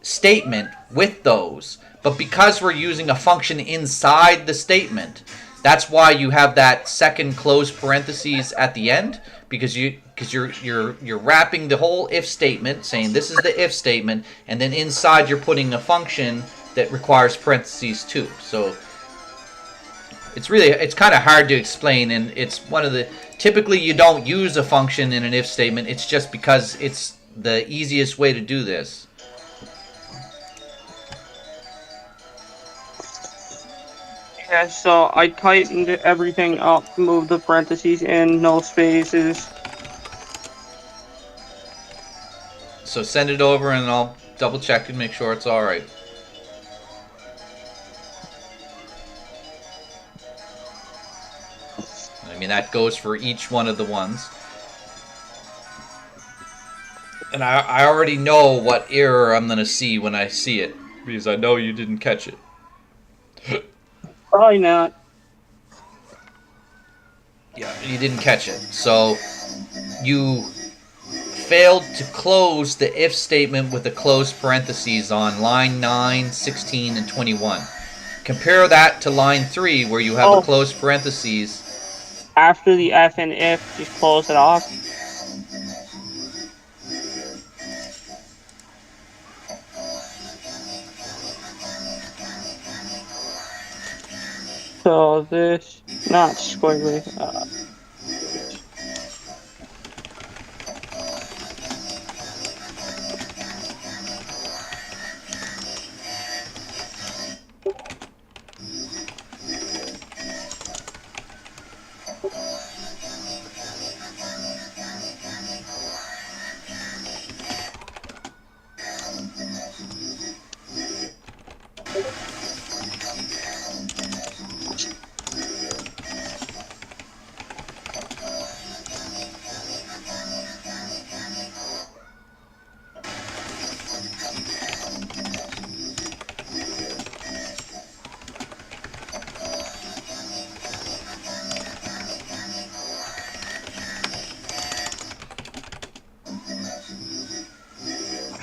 statement with those. But because we're using a function inside the statement, that's why you have that second close parentheses at the end, because you're wrapping the whole if statement, saying this is the if statement, and then inside you're putting a function that requires parentheses too. So it's kind of hard to explain, and it's one of the typically you don't use a function in an if statement. It's just because it's the easiest way to do this. Yeah, so I tightened everything up, moved the parentheses in, no spaces. So send it over, and I'll double check and make sure it's all right. I mean, that goes for each one of the ones. And I already know what error I'm going to see when I see it, because I know you didn't catch it. Probably not. Yeah, you didn't catch it. So you failed to close the if statement with a closed parentheses on line 9, 16, and 21. Compare that to line 3, where you have a closed parentheses. After the F and if, just close it off. So this, not squiggly.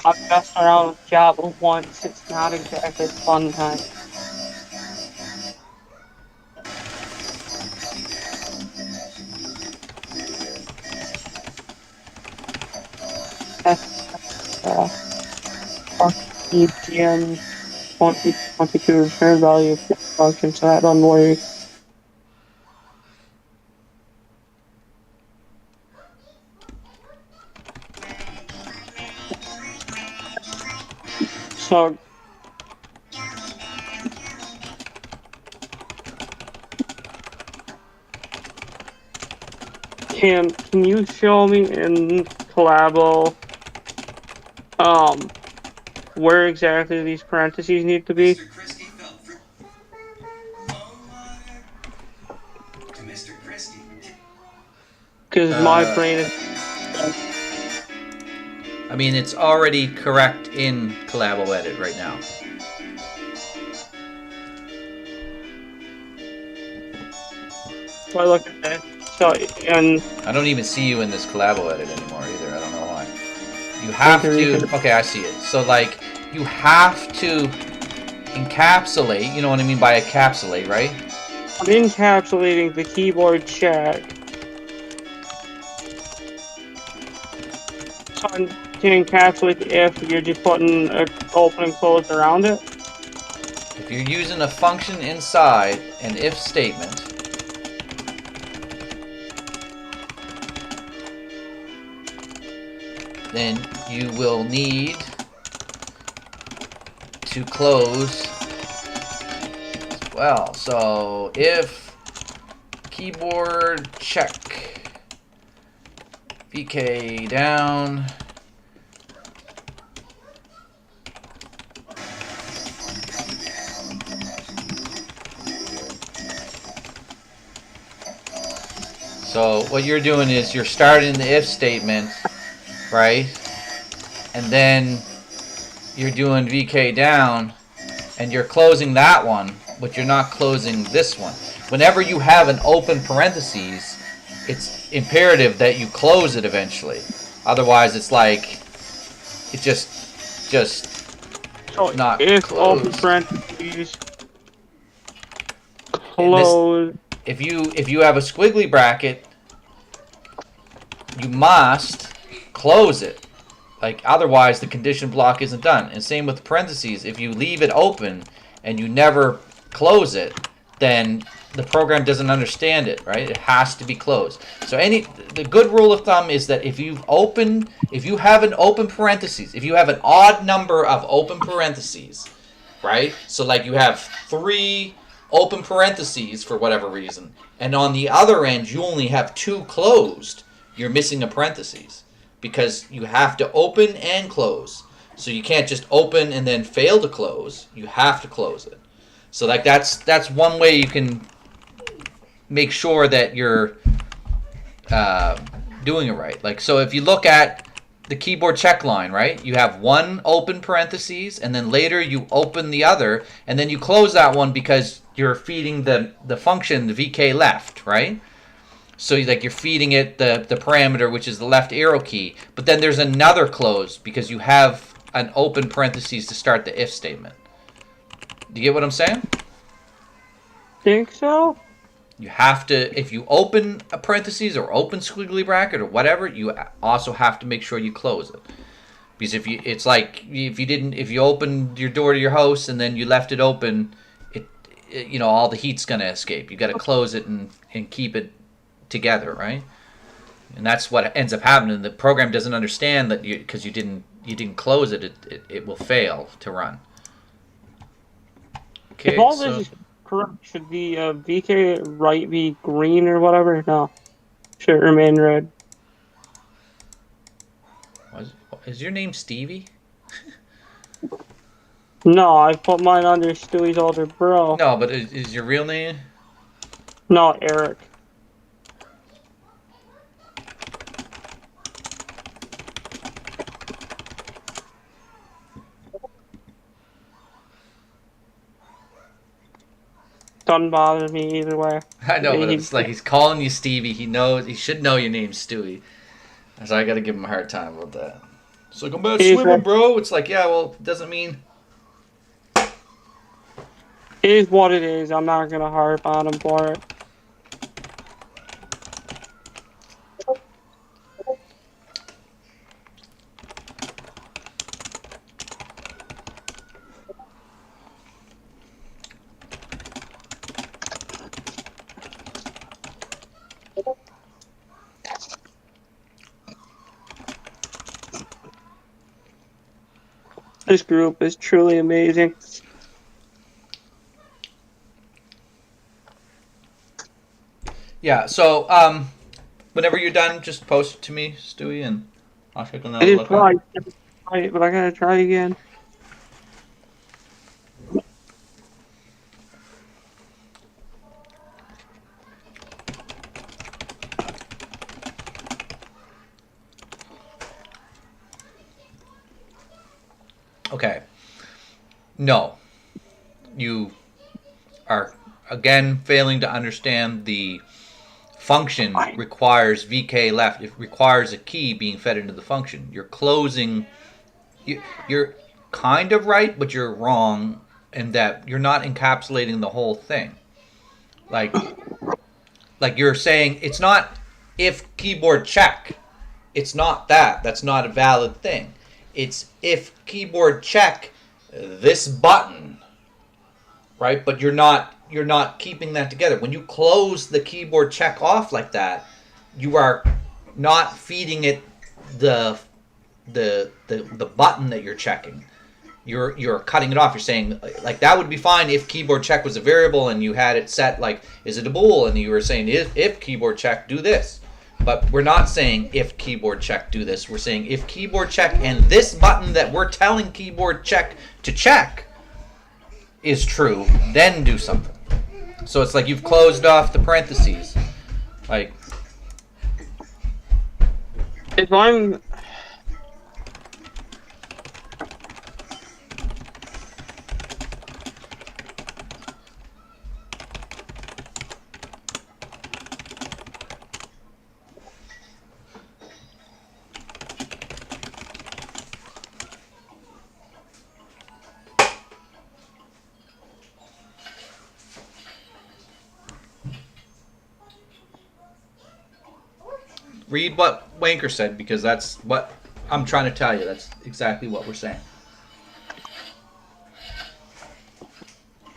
I've messed around with Java once, it's not exactly a fun time. GM 2022 return value function, so that doesn't work. So can you show me in Collabo where exactly these parentheses need to be? Mr. Christie felt for to Mr. Christie. Because my brain is. I mean, it's already correct in Collabo Edit right now. So I look at that. So and I don't even see you in this Collabo Edit anymore either. I don't know why. You have to. Okay, I see it. So like, you have to encapsulate. You know what I mean by encapsulate, right? I'm encapsulating the keyboard check. So to encapsulate the if, you're just putting an open and close around it. If you're using a function inside an if statement, then you will need to close as well. So if keyboard check VK down So what you're doing is you're starting the if statement, right? And then you're doing VK down, and you're closing that one, but you're not closing this one. Whenever you have an open parentheses, it's imperative that you close it eventually. Otherwise, it's like it just So not if open closed. parentheses In this, close, if you have a squiggly bracket, you must close it. Like otherwise, the condition block isn't done. And same with parentheses. If you leave it open and you never close it, then the program doesn't understand it, right? It has to be closed. So the good rule of thumb is that if you have an open parentheses, if you have an odd number of open parentheses, right? So like you have 3 open parentheses for whatever reason, and on the other end you only have 2 closed, you're missing a parentheses because you have to open and close. So you can't just open and then fail to close. You have to close it. So like that's one way you can make sure that you're doing it right. Like so, if you look at the keyboard check line, right? You have 1 open parentheses, and then later you open the other, and then you close that one because you're feeding the function the VK left, right? So like you're feeding it the parameter, which is the left arrow key, but then there's another close because you have an open parentheses to start the if statement. Do you get what I'm saying? think so? You have to, if you open a parentheses or open squiggly bracket or whatever, you also have to make sure you close it. Because it's like if you opened your door to your house and then you left it open, all the heat's gonna escape. You got to close it and keep it together, right? And that's what ends up happening. The program doesn't understand that because you didn't close it, it will fail to run. Okay, If all this is correct, should the VK right be green or whatever? No. Should it remain red? Is your name Stevie? No, I put mine under Stewie's older bro. No, but is your real name? No, Eric. Doesn't bother me either way. I know, but it's like he's calling you Stevie. He should know your name's Stewie. So I got to give him a hard time about that. It's like, I'm about swimming, bro. It's like, yeah, well, it doesn't mean... It is what it is. I'm not going to harp on him for it. This group is truly amazing. Yeah, so whenever you're done, just post it to me, Stewie, and I'll take another I did look. try, but I gotta try again. Okay. No. You are, again, failing to understand the function requires VK left. It requires a key being fed into the function. You're closing... You're kind of right, but you're wrong in that you're not encapsulating the whole thing. Like you're saying, it's not if keyboard check. It's not that. That's not a valid thing. It's if keyboard check this button, right? But you're not keeping that together. When you close the keyboard check off like that, you are not feeding it the button that you're checking. You're cutting it off. You're saying, like, that would be fine if keyboard check was a variable and you had it set like, is it a bool? And you were saying if keyboard check, do this. But we're not saying if keyboard check, do this. We're saying if keyboard check and this button that we're telling keyboard check to check is true, then do something. So it's like you've closed off the parentheses. Like, If I'm Read what Wanker said because that's what I'm trying to tell you. That's exactly what we're saying.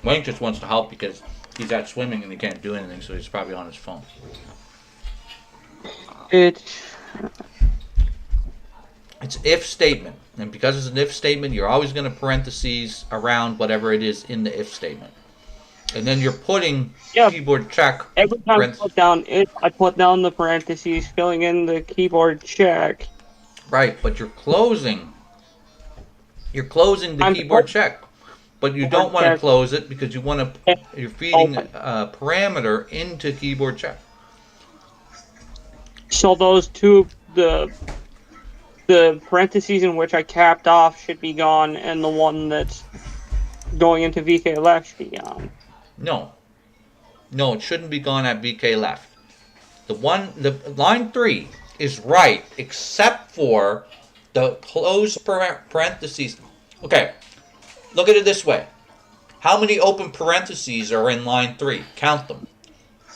Wank just wants to help because he's out swimming and he can't do anything, so he's probably on his phone. it's if statement, and because it's an if statement, you're always going to parentheses around whatever it is in the if statement, and then you're putting keyboard check. every time I put down it, I put down the parentheses, filling in the keyboard check. Right, but you're closing. You're closing the keyboard check, but you don't want to close it because you want to. You're feeding a parameter into keyboard check. So those two, the parentheses in which I capped off should be gone, and the one that's going into VK left should be gone. No, it shouldn't be gone at VK left. The line 3 is right, except for the closed parentheses. Okay, look at it this way. How many open parentheses are in line 3? Count them.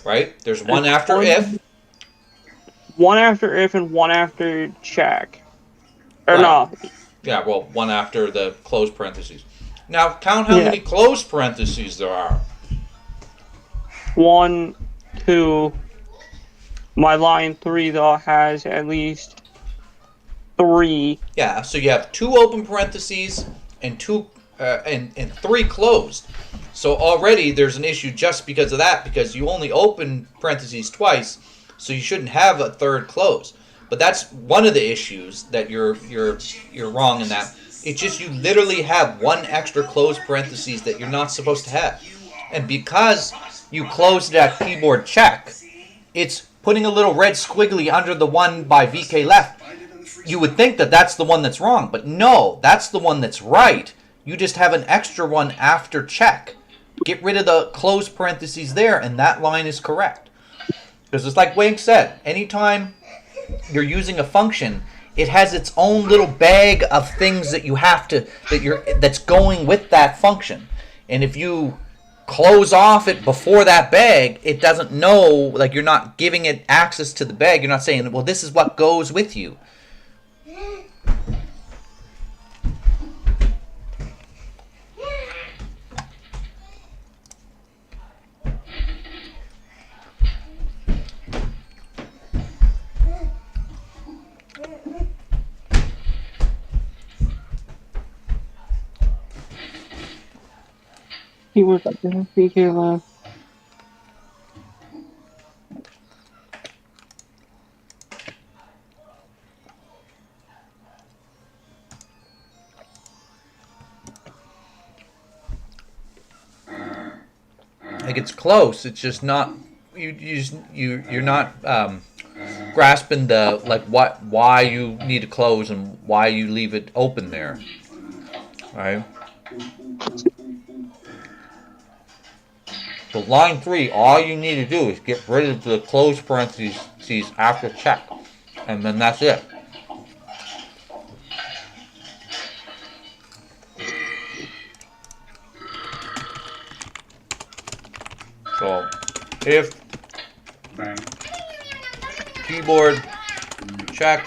Right? There's one after if. One after if and one after check. Or right. no. Yeah, well, one after the closed parentheses. Now, count how many closed parentheses there are. 1, 2. My line 3, though, has at least 3. Yeah, so you have 2 open parentheses and 2 and 3 closed. So already there's an issue just because of that, because you only open parentheses twice, so you shouldn't have a third close. But that's one of the issues that you're wrong in that. It's just you literally have one extra closed parentheses that you're not supposed to have. And because you closed it at keyboard check, it's putting a little red squiggly under the one by VK left. You would think that that's the one that's wrong, but no, that's the one that's right. You just have an extra one after check. Get rid of the closed parentheses there, and that line is correct. Because it's like Wayne said, anytime you're using a function, it has its own little bag of things that you have to that's going with that function. And if you close off it before that bag, it doesn't know, like you're not giving it access to the bag. You're not saying, well, this is what goes with you. Keyboard up there, VK left. Like it's close. It's just not. You're not grasping the why you need to close and why you leave it open there. All right. So line 3, all you need to do is get rid of the closed parentheses after check, and then that's it. So, if keyboard check,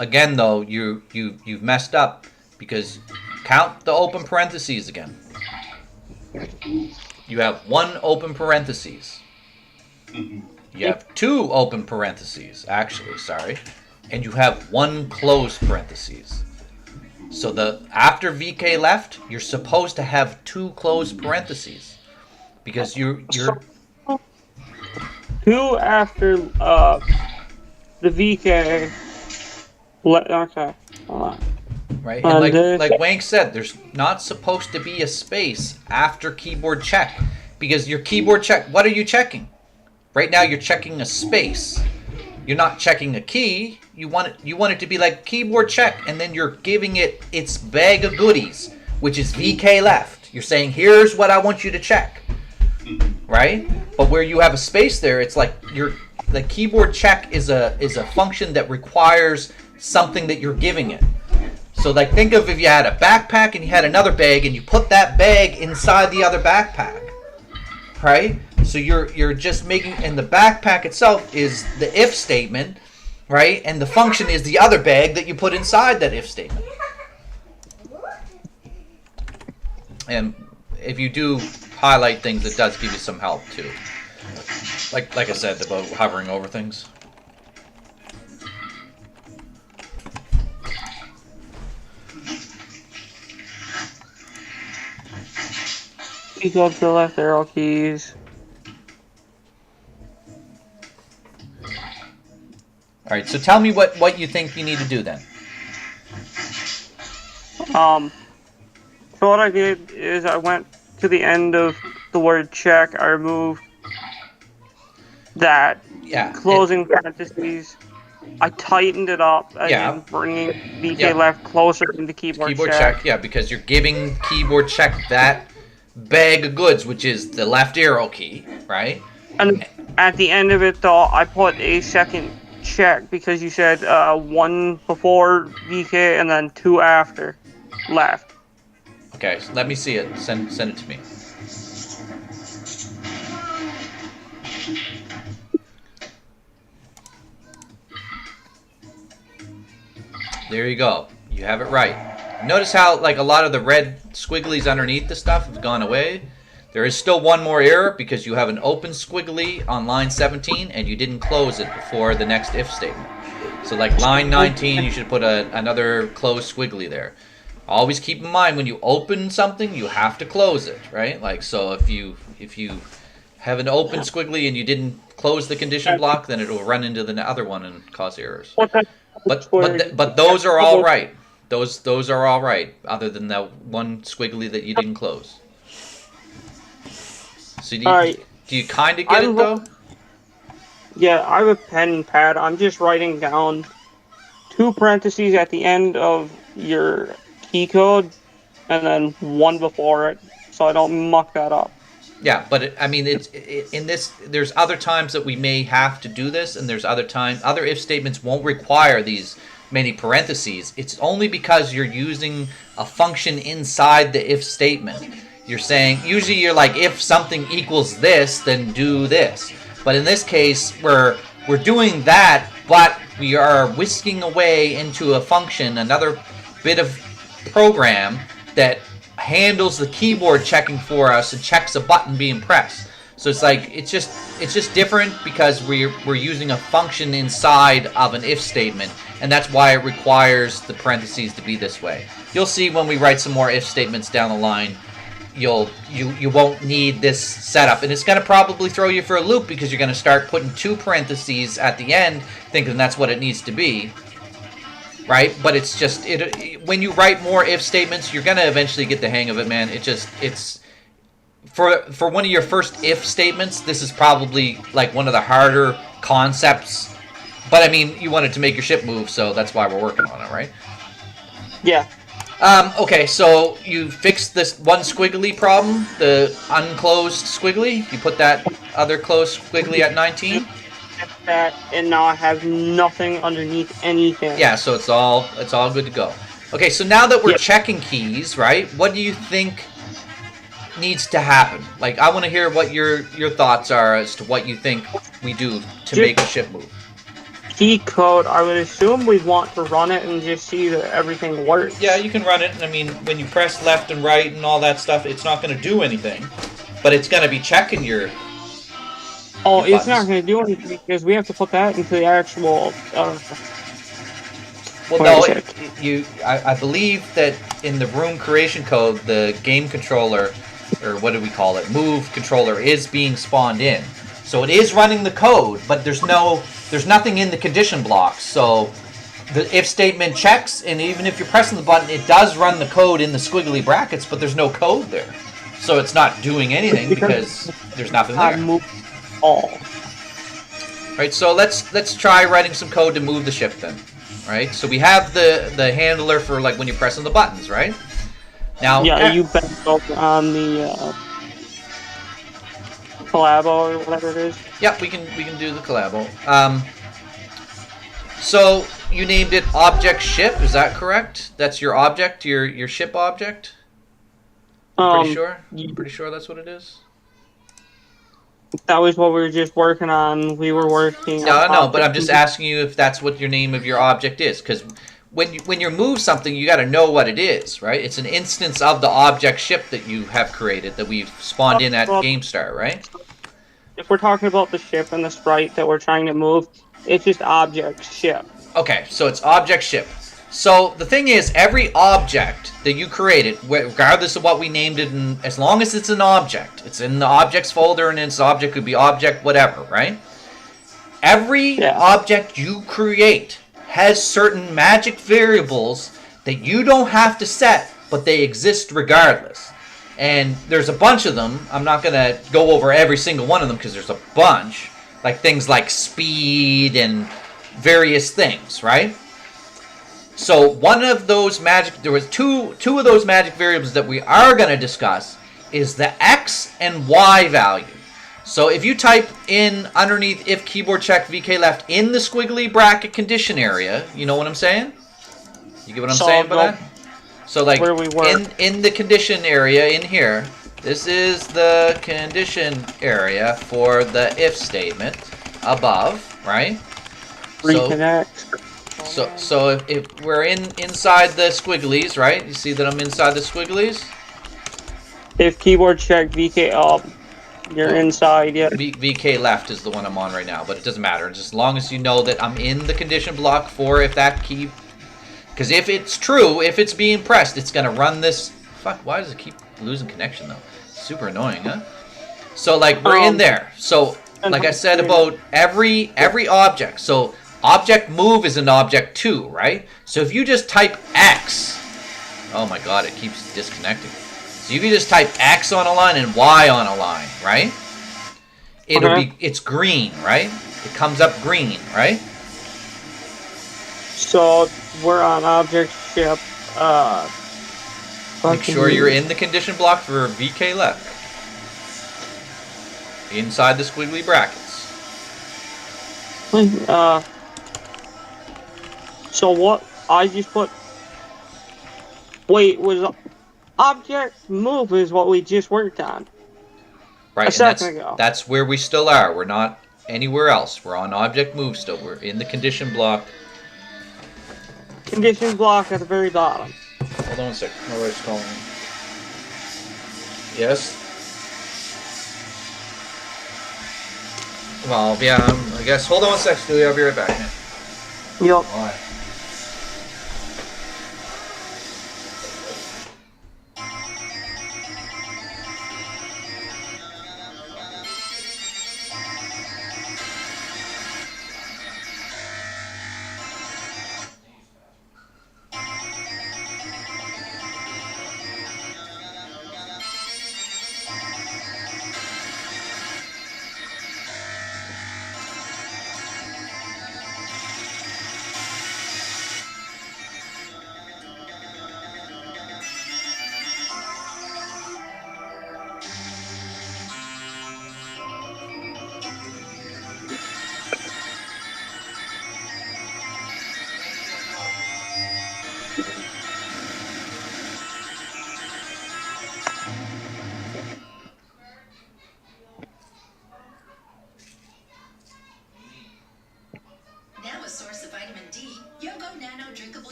again though, you've messed up because count the open parentheses again. You have 1 open parentheses. You have 2 open parentheses, actually, sorry. And you have 1 closed parentheses. So after VK left, you're supposed to have 2 closed parentheses. Because you're 2 after the VK. Okay, hold on. right? And And like Wank said, there's not supposed to be a space after keyboard check, because your keyboard check, what are you checking? Right now you're checking a space. You're not checking a key. You want it to be like keyboard check, and then you're giving it its bag of goodies, which is VK left. You're saying, here's what I want you to check, right? But where you have a space there, it's like the keyboard check is a function that requires something that you're giving it. So like, think of if you had a backpack and you had another bag, and you put that bag inside the other backpack, right? So you're just making, and the backpack itself is the if statement, right? And the function is the other bag that you put inside that if statement. And if you do highlight things, it does give you some help too. Like I said about hovering over things. you go to the left arrow keys. All right, so tell me what you think you need to do then. So what I did is I went to the end of the word check. I removed that closing parentheses. I tightened it up and then bringing VK left closer into keyboard check. Yeah, because you're giving keyboard check that bag of goods, which is the left arrow key, right? And at the end of it, though, I put a second check because you said 1 before VK and then 2 after left. Okay, so let me see it. Send it to me. There you go. You have it right. Notice how like a lot of the red squigglies underneath the stuff have gone away. There is still one more error because you have an open squiggly on line 17 and you didn't close it before the next if statement. So like line 19, you should put another closed squiggly there. Always keep in mind when you open something, you have to close it, right? Like, so if you have an open squiggly and you didn't close the condition block, then it will run into the other one and cause errors. But those are all right. Those are all right, other than that one squiggly that you didn't close. So do you kind of get it though? Yeah, I have a pen and pad. I'm just writing down 2 parentheses at the end of your key code, and then 1 before it, so I don't muck that up. Yeah, but in this, there's other times that we may have to do this, and there's other if statements won't require these many parentheses. It's only because you're using a function inside the if statement. You're saying, usually you're like, if something equals this, then do this. But in this case, we're doing that, but we are whisking away into a function, another bit of program that handles the keyboard checking for us and checks a button being pressed. So it's like it's just different because we're using a function inside of an if statement, and that's why it requires the parentheses to be this way. You'll see when we write some more if statements down the line, you won't need this setup, and it's going to probably throw you for a loop because you're going to start putting 2 parentheses at the end, thinking that's what it needs to be. Right, but it's just when you write more if statements, you're gonna eventually get the hang of it, man. It's for one of your first if statements. This is probably like one of the harder concepts, but I mean, you wanted to make your ship move, so that's why we're working on it, right? Yeah. Okay, so you fixed this one squiggly problem, the unclosed squiggly. You put that other closed squiggly at 19. That, and now I have nothing underneath anything. Yeah, so it's all good to go. Okay, so now that we're checking keys, right? What do you think needs to happen? Like, I want to hear what your thoughts are as to what you think we do to make a ship move. Key code, I would assume we want to run it and just see that everything works. Yeah, you can run it. I mean, when you press left and right and all that stuff, it's not going to do anything, but it's going to be checking your. Oh, it's not going to do anything because we have to put that into the actual. Well, no, I believe that in the room creation code, the game controller, or what do we call it, move controller, is being spawned in. So it is running the code, but there's nothing in the condition blocks. So the if statement checks, and even if you're pressing the button, it does run the code in the squiggly brackets, but there's no code there. So it's not doing anything because there's nothing Not there. move all. Right, so let's try writing some code to move the ship then. Right, so we have the handler for like when you're pressing the buttons, right? Now, Yeah, you bent over on the collabo or whatever it is. Yep, we can do the collabo. So you named it object ship, is that correct? That's your object, your ship object. Pretty sure. I'm pretty sure that's what it is. That was what we were just working on. We were working. No, but I'm just asking you if that's what your name of your object is, because when you move something, you got to know what it is, right? It's an instance of the object ship that you have created that we've spawned in at GameStar, right? If we're talking about the ship and the sprite that we're trying to move, it's just object ship. Okay, so it's object ship. So the thing is, every object that you created, regardless of what we named it, as long as it's an object, it's in the objects folder, and its object could be object whatever, right? Every object you create has certain magic variables that you don't have to set, but they exist regardless. And there's a bunch of them. I'm not going to go over every single one of them because there's a bunch. Like things like speed and various things, right? So one of those there was two of those magic variables that we are going to discuss is the X and Y value. So if you type in underneath if keyboard check VK left in the squiggly bracket condition area, you know what I'm saying? You get what I'm saying by that? So like where we were. in the condition area in here, this is the condition area for the if statement above, right? Reconnect. So if we're inside the squigglies, right? You see that I'm inside the squigglies? If keyboard check VK up, you're inside, yeah. VK left is the one I'm on right now, but it doesn't matter. Just as long as you know that I'm in the condition block for if that key... Because if it's true, if it's being pressed, it's going to run this... Fuck, why does it keep losing connection, though? Super annoying, huh? So, like, we're in there. So, like I said about every object. So, object move is an object too, right? So, if you just type X... Oh my god, it keeps disconnecting. So, you can just type X on a line and Y on a line, right? It's green, right? It comes up green, right? So we're on object ship. Make sure you're in the condition block for VK left. Inside the squiggly brackets. So what I just put... Wait, was object move is what we just worked on. Right, a second ago. That's where we still are. We're not anywhere else. We're on object move still. We're in the condition block. Condition block at the very bottom. Hold on a sec. My wife's calling me. Yes? Well, yeah, I guess. Hold on a sec, Stewie. I'll be right back. Yep. All right.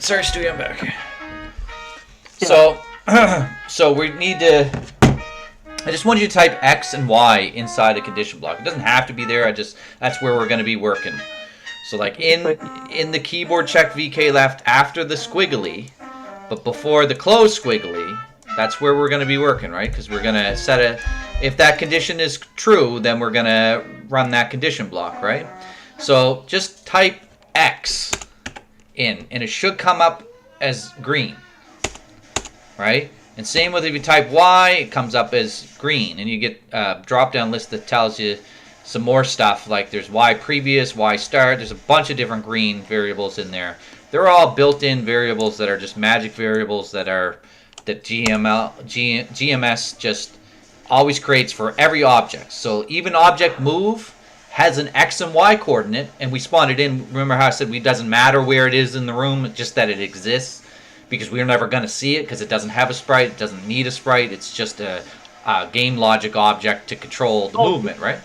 Sorry, Stewie, I'm back. So, so we need to. I just want you to type X and Y inside a condition block. It doesn't have to be there. That's where we're going to be working. So like in the keyboard check VK left after the squiggly, but before the close squiggly, that's where we're going to be working, right? Because we're going to set a. If that condition is true, then we're going to run that condition block, right? So just type X in, and it should come up as green, right? And same with if you type Y, it comes up as green, and you get a drop-down list that tells you some more stuff, like there's Y previous, Y start, there's a bunch of different green variables in there. They're all built-in variables that are just magic variables that GMS just always creates for every object. So even object move has an X and Y coordinate, and we spawned it in. Remember how I said it doesn't matter where it is in the room, just that it exists? Because we're never going to see it because it doesn't have a sprite, it doesn't need a sprite, it's just a game logic object to control the movement, right?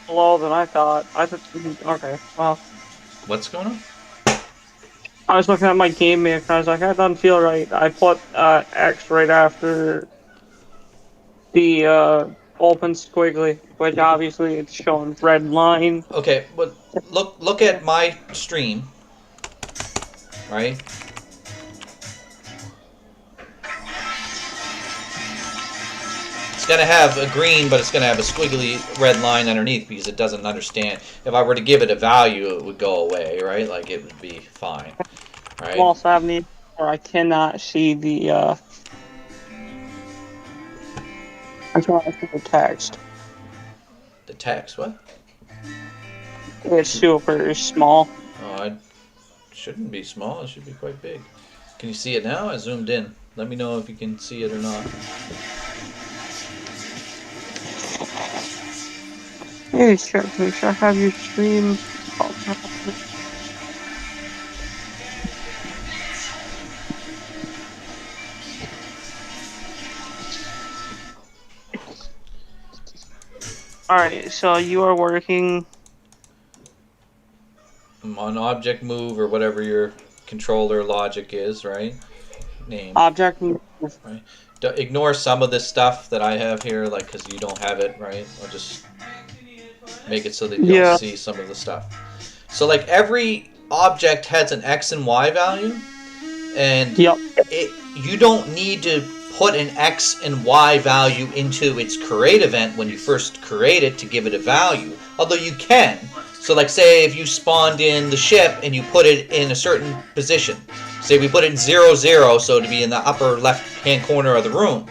Lower than I thought. Okay, well. What's going on? I was looking at my game map and I was like, that doesn't feel right. I put X right after the open squiggly, which obviously it's showing red line. Okay, but look at my stream, right? It's going to have a green, but it's going to have a squiggly red line underneath because it doesn't understand. If I were to give it a value, it would go away, right? Like, it would be fine, right? I'm also having the where I cannot see the, I'm trying to see the text. The text, what? It's super small. Oh, it shouldn't be small. It should be quite big. Can you see it now? I zoomed in. Let me know if you can see it or not. Hey, check, make sure I have your stream. Alright, so you are working On object move or whatever your controller logic is, right? Name. object. Right. Ignore some of this stuff that I have here, like, because you don't have it, right? I'll just make it so that you'll see some of the stuff. So, like, every object has an X and Y value, and you don't need to put an X and Y value into its create event when you first create it to give it a value, although you can. So, like, say if you spawned in the ship and you put it in a certain position. Say we put it in 0, 0, so to be in the upper left-hand corner of the room.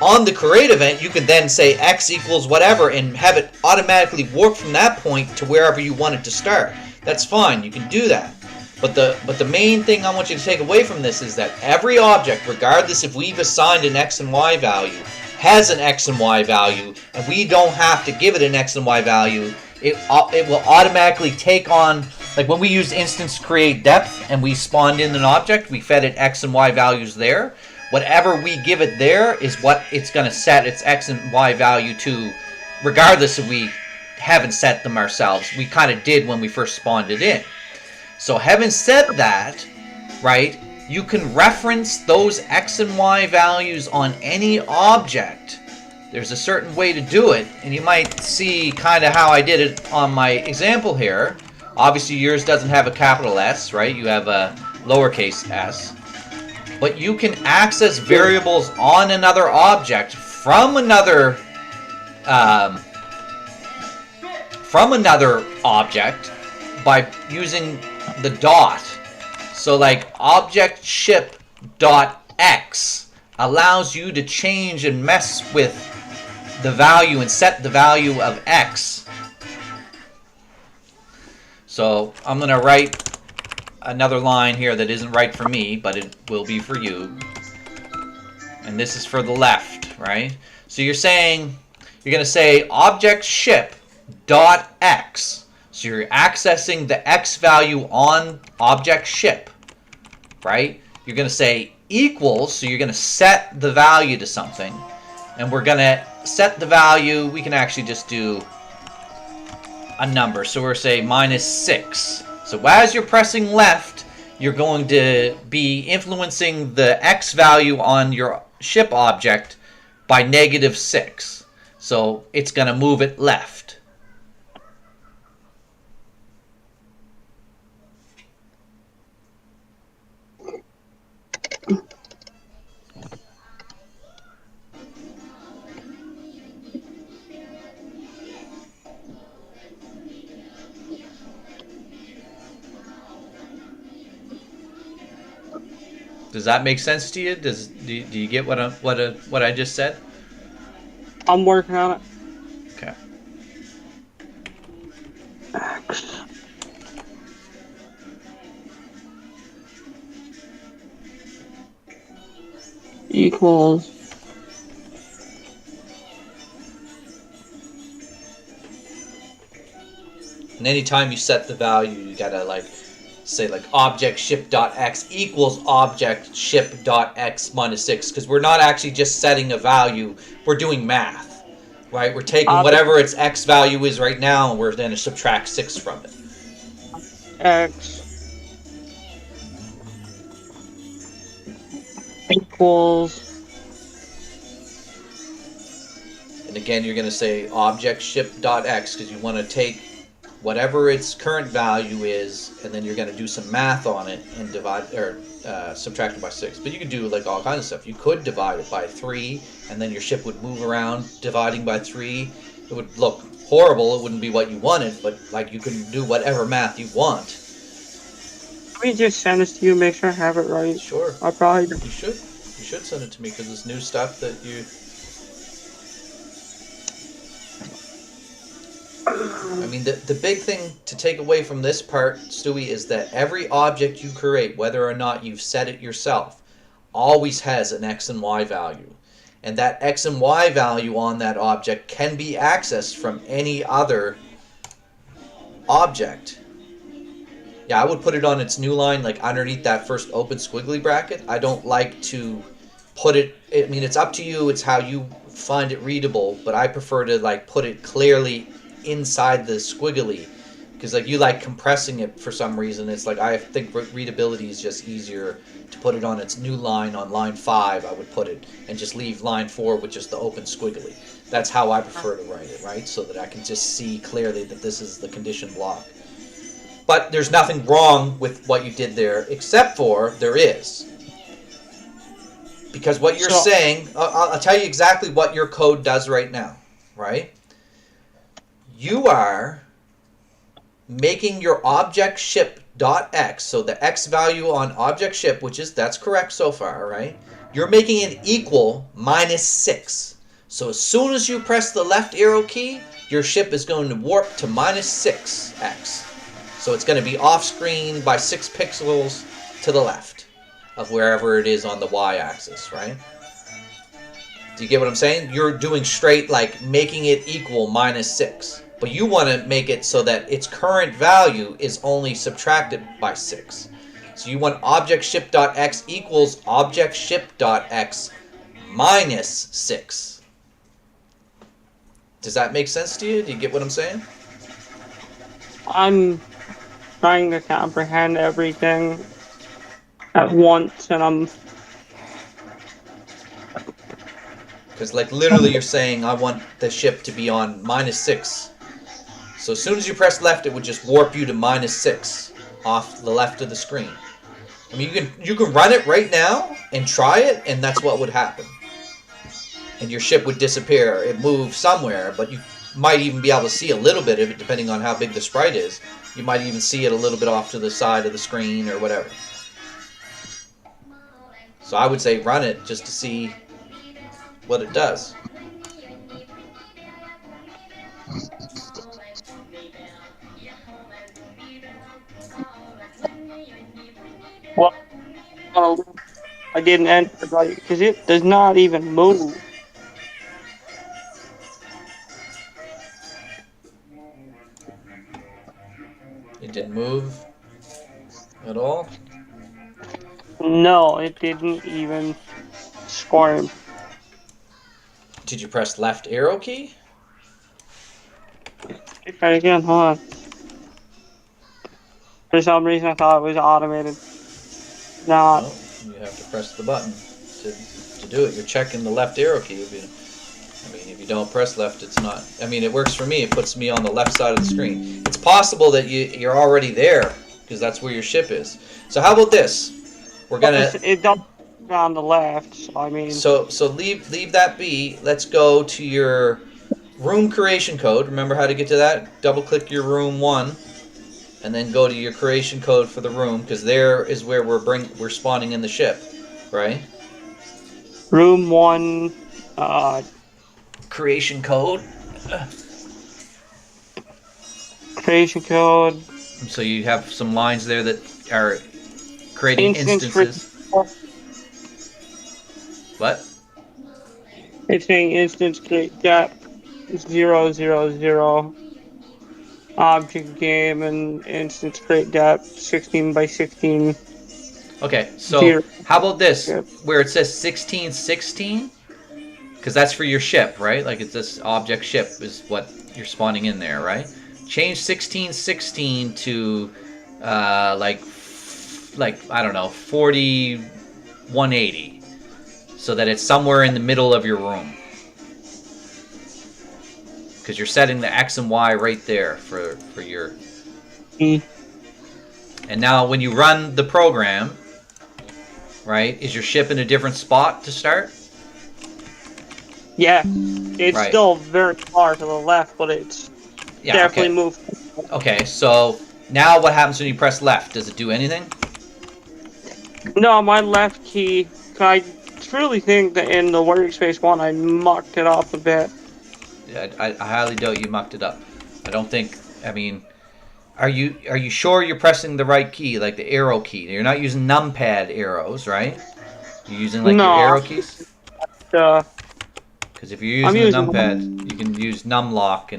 On the create event, you can then say X equals whatever and have it automatically warp from that point to wherever you want it to start. That's fine, you can do that. But the main thing I want you to take away from this is that every object, regardless if we've assigned an X and Y value, has an X and Y value, and we don't have to give it an X and Y value. It will automatically take on, like when we used instance create depth and we spawned in an object, we fed it X and Y values there. Whatever we give it there is what it's going to set its X and Y value to, regardless if we haven't set them ourselves. We kind of did when we first spawned it in. So having said that, right, you can reference those X and Y values on any object. There's a certain way to do it, and you might see kind of how I did it on my example here. Obviously yours doesn't have a capital S, right? You have a lowercase s. But you can access variables on another object from another object by using the dot. So like object ship dot x allows you to change and mess with the value and set the value of x. So I'm going to write another line here that isn't right for me, but it will be for you. And this is for the left, right? So you're saying, you're going to say object ship dot x. So you're accessing the x value on object ship, right? You're going to say equals, so you're going to set the value to something. And we're going to set the value, we can actually just do a number. So we're say -6. So as you're pressing left, you're going to be influencing the X value on your ship object by -6. So it's going to move it left. Does that make sense to you? Do you get what I just said? I'm working on it. Okay. X equals And anytime you set the value, you gotta like say like object ship.x equals object ship.x -6, because we're not actually just setting a value, we're doing math, right? We're taking whatever its x value is right now and we're going to subtract 6 from it. X equals And again, you're going to say object ship.x because you want to take whatever its current value is, and then you're going to do some math on it and divide or subtract it by 6. But you could do like all kinds of stuff. You could divide it by 3, and then your ship would move around dividing by 3. It would look horrible. It wouldn't be what you wanted, but like you can do whatever math you want. Let me just send this to you, make sure I have it right. Sure. I probably You should send it to me because it's new stuff that you. I mean, the big thing to take away from this part, Stewie, is that every object you create, whether or not you've set it yourself, always has an X and Y value. And that X and Y value on that object can be accessed from any other object. Yeah, I would put it on its new line, like underneath that first open squiggly bracket. I don't like to put it, I mean, it's up to you, it's how you find it readable, but I prefer to like put it clearly inside the squiggly, because like you like compressing it for some reason. It's like I think readability is just easier to put it on its new line. On line 5 I would put it and just leave line 4 with just the open squiggly. That's how I prefer to write it, right? So that I can just see clearly that this is the condition block. But there's nothing wrong with what you did there, except for there is. Because what you're saying, I'll tell you exactly what your code does right now, right? You are making your object ship.x, so the x value on object ship, that's correct so far, right? You're making it equal -6. So as soon as you press the left arrow key, your ship is going to warp to -6x. So it's going to be off screen by 6 pixels to the left of wherever it is on the y-axis, right? Do you get what I'm saying? You're doing straight, like making it equal -6. But you want to make it so that its current value is only subtracted by 6. So you want object ship.x equals object ship.x -6. Does that make sense to you? Do you get what I'm saying? I'm trying to comprehend everything at once, and I'm... Because like literally you're saying I want the ship to be on -6. So as soon as you press left, it would just warp you to -6 off the left of the screen. I mean, you can run it right now and try it, and that's what would happen. And your ship would disappear. It moves somewhere, but you might even be able to see a little bit of it, depending on how big the sprite is. You might even see it a little bit off to the side of the screen or whatever. So I would say run it just to see what it does. Well, I didn't enter right, because it does not even move. It didn't move at all. No, it didn't even squirm. Did you press left arrow key? Try again, hold on. For some reason I thought it was automated. not. Well, you have to press the button to do it. You're checking the left arrow key. If you don't press left, it's not. I mean, it works for me. It puts me on the left side of the screen. It's possible that you're already there because that's where your ship is. So how about this? We're gonna. It does on the left. So I mean. So leave that be. Let's go to your room creation code. Remember how to get to that? Double click your room 1, and then go to your creation code for the room because there is where we're spawning in the ship, right? Room 1. Creation code. Creation code. So you have some lines there that are creating instances. What? It's saying instance create depth 000. Object game and instance create depth 16 by 16. Okay, so Zero. how about this? Yep. Where it says 1616? Because that's for your ship, right? Like it's this object ship is what you're spawning in there, right? Change 1616 to like I don't know, 4180, so that it's somewhere in the middle of your room. Because you're setting the X and Y right there for your. And now when you run the program, right, is your ship in a different spot to start? Yeah, it's Right. still very far to the left, but it's definitely moved. Okay, so now what happens when you press left? Does it do anything? No, my left key. I truly think that in the workspace one, I mucked it up a bit. Yeah, I highly doubt you mucked it up. I don't think. I mean, are you sure you're pressing the right key, like the arrow key? You're not using numpad arrows, right? You're using like No. your arrow keys. Because if you're using the using numpad, you can use numlock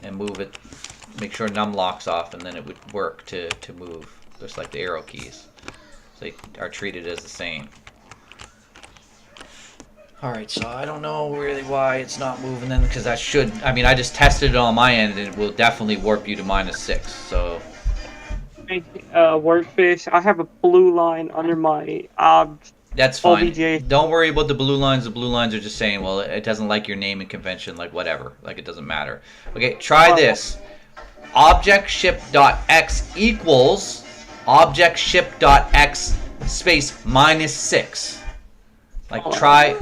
and move it. Make sure numlock's off, and then it would work to move, just like the arrow keys. So they are treated as the same. Alright, so I don't know really why it's not moving then, because that should, I mean, I just tested it on my end, and it will definitely warp you to -6, so. Workspace. I have a blue line under my That's fine. OBJ. Don't worry about the blue lines. The blue lines are just saying, well, it doesn't like your naming convention, like whatever. Like it doesn't matter. Okay, try this. Object_ship.x equals object_ship.x space -6. Like try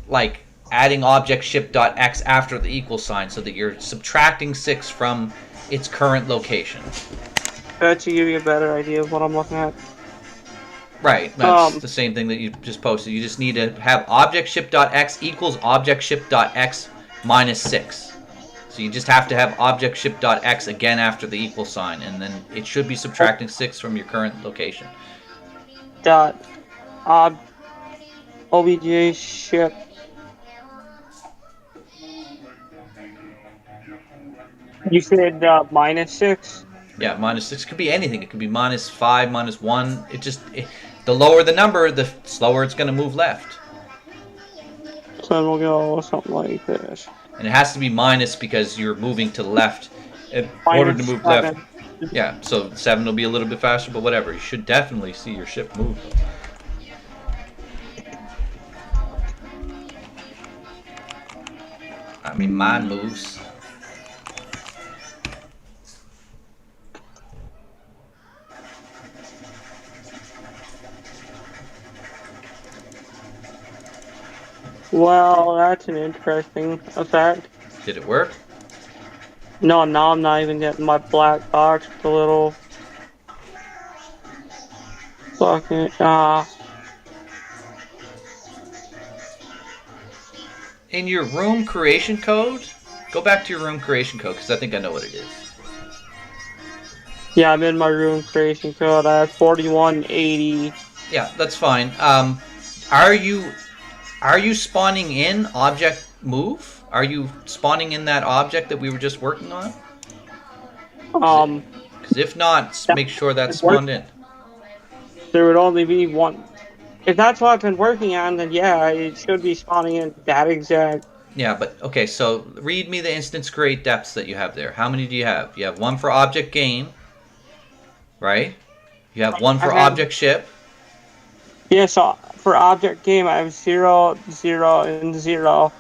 like adding object_ship.x after the equal sign so that you're subtracting 6 from its current location. That should give you a better idea of what I'm looking at. Right, that's the same thing that you just posted. You just need to have object_ship.x equals object_ship.x -6. So you just have to have object_ship.x again after the equal sign, and then it should be subtracting 6 from your current location. Dot OBJ ship. You said -6. Yeah, -6 could be anything. It could be -5, -1. The lower the number, the slower it's going to move left. So then we'll go something like this. And it has to be minus because you're moving to the left in order to move -7. left. Yeah, so 7 will be a little bit faster, but whatever. You should definitely see your ship move. I mean, mine moves. Well, that's an interesting effect. Did it work? No, now I'm not even getting my black box with the little fucking In your room creation code, go back to your room creation code because I think I know what it is. Yeah, I'm in my room creation code. I have 4180. Yeah, that's fine. Are you spawning in object move? Are you spawning in that object that we were just working on? Because if not, make sure that's spawned in. There would only be one. If that's what I've been working on, then yeah, it should be spawning in that exact. Yeah, but okay, so read me the instance create depths that you have there. How many do you have? You have one for object game, right? You have one for I have- object ship. Yeah, so for object game, I have 0, 0, and 0.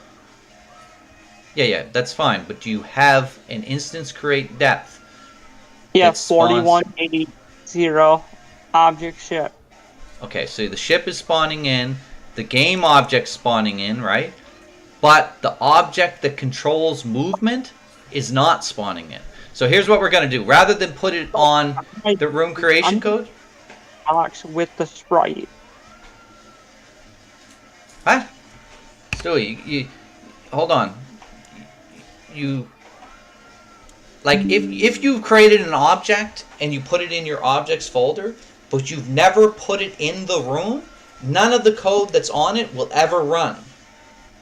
Yeah, that's fine. But do you have an instance create depth Yeah, that spawns? 41, 80, 0, object ship. Okay, so the ship is spawning in, the game object spawning in, right? But the object that controls movement is not spawning in. So here's what we're going to do. Rather than put it on the room creation code. Box with the sprite. What? Stewie, you hold on. You like if you've created an object and you put it in your objects folder, but you've never put it in the room, none of the code that's on it will ever run.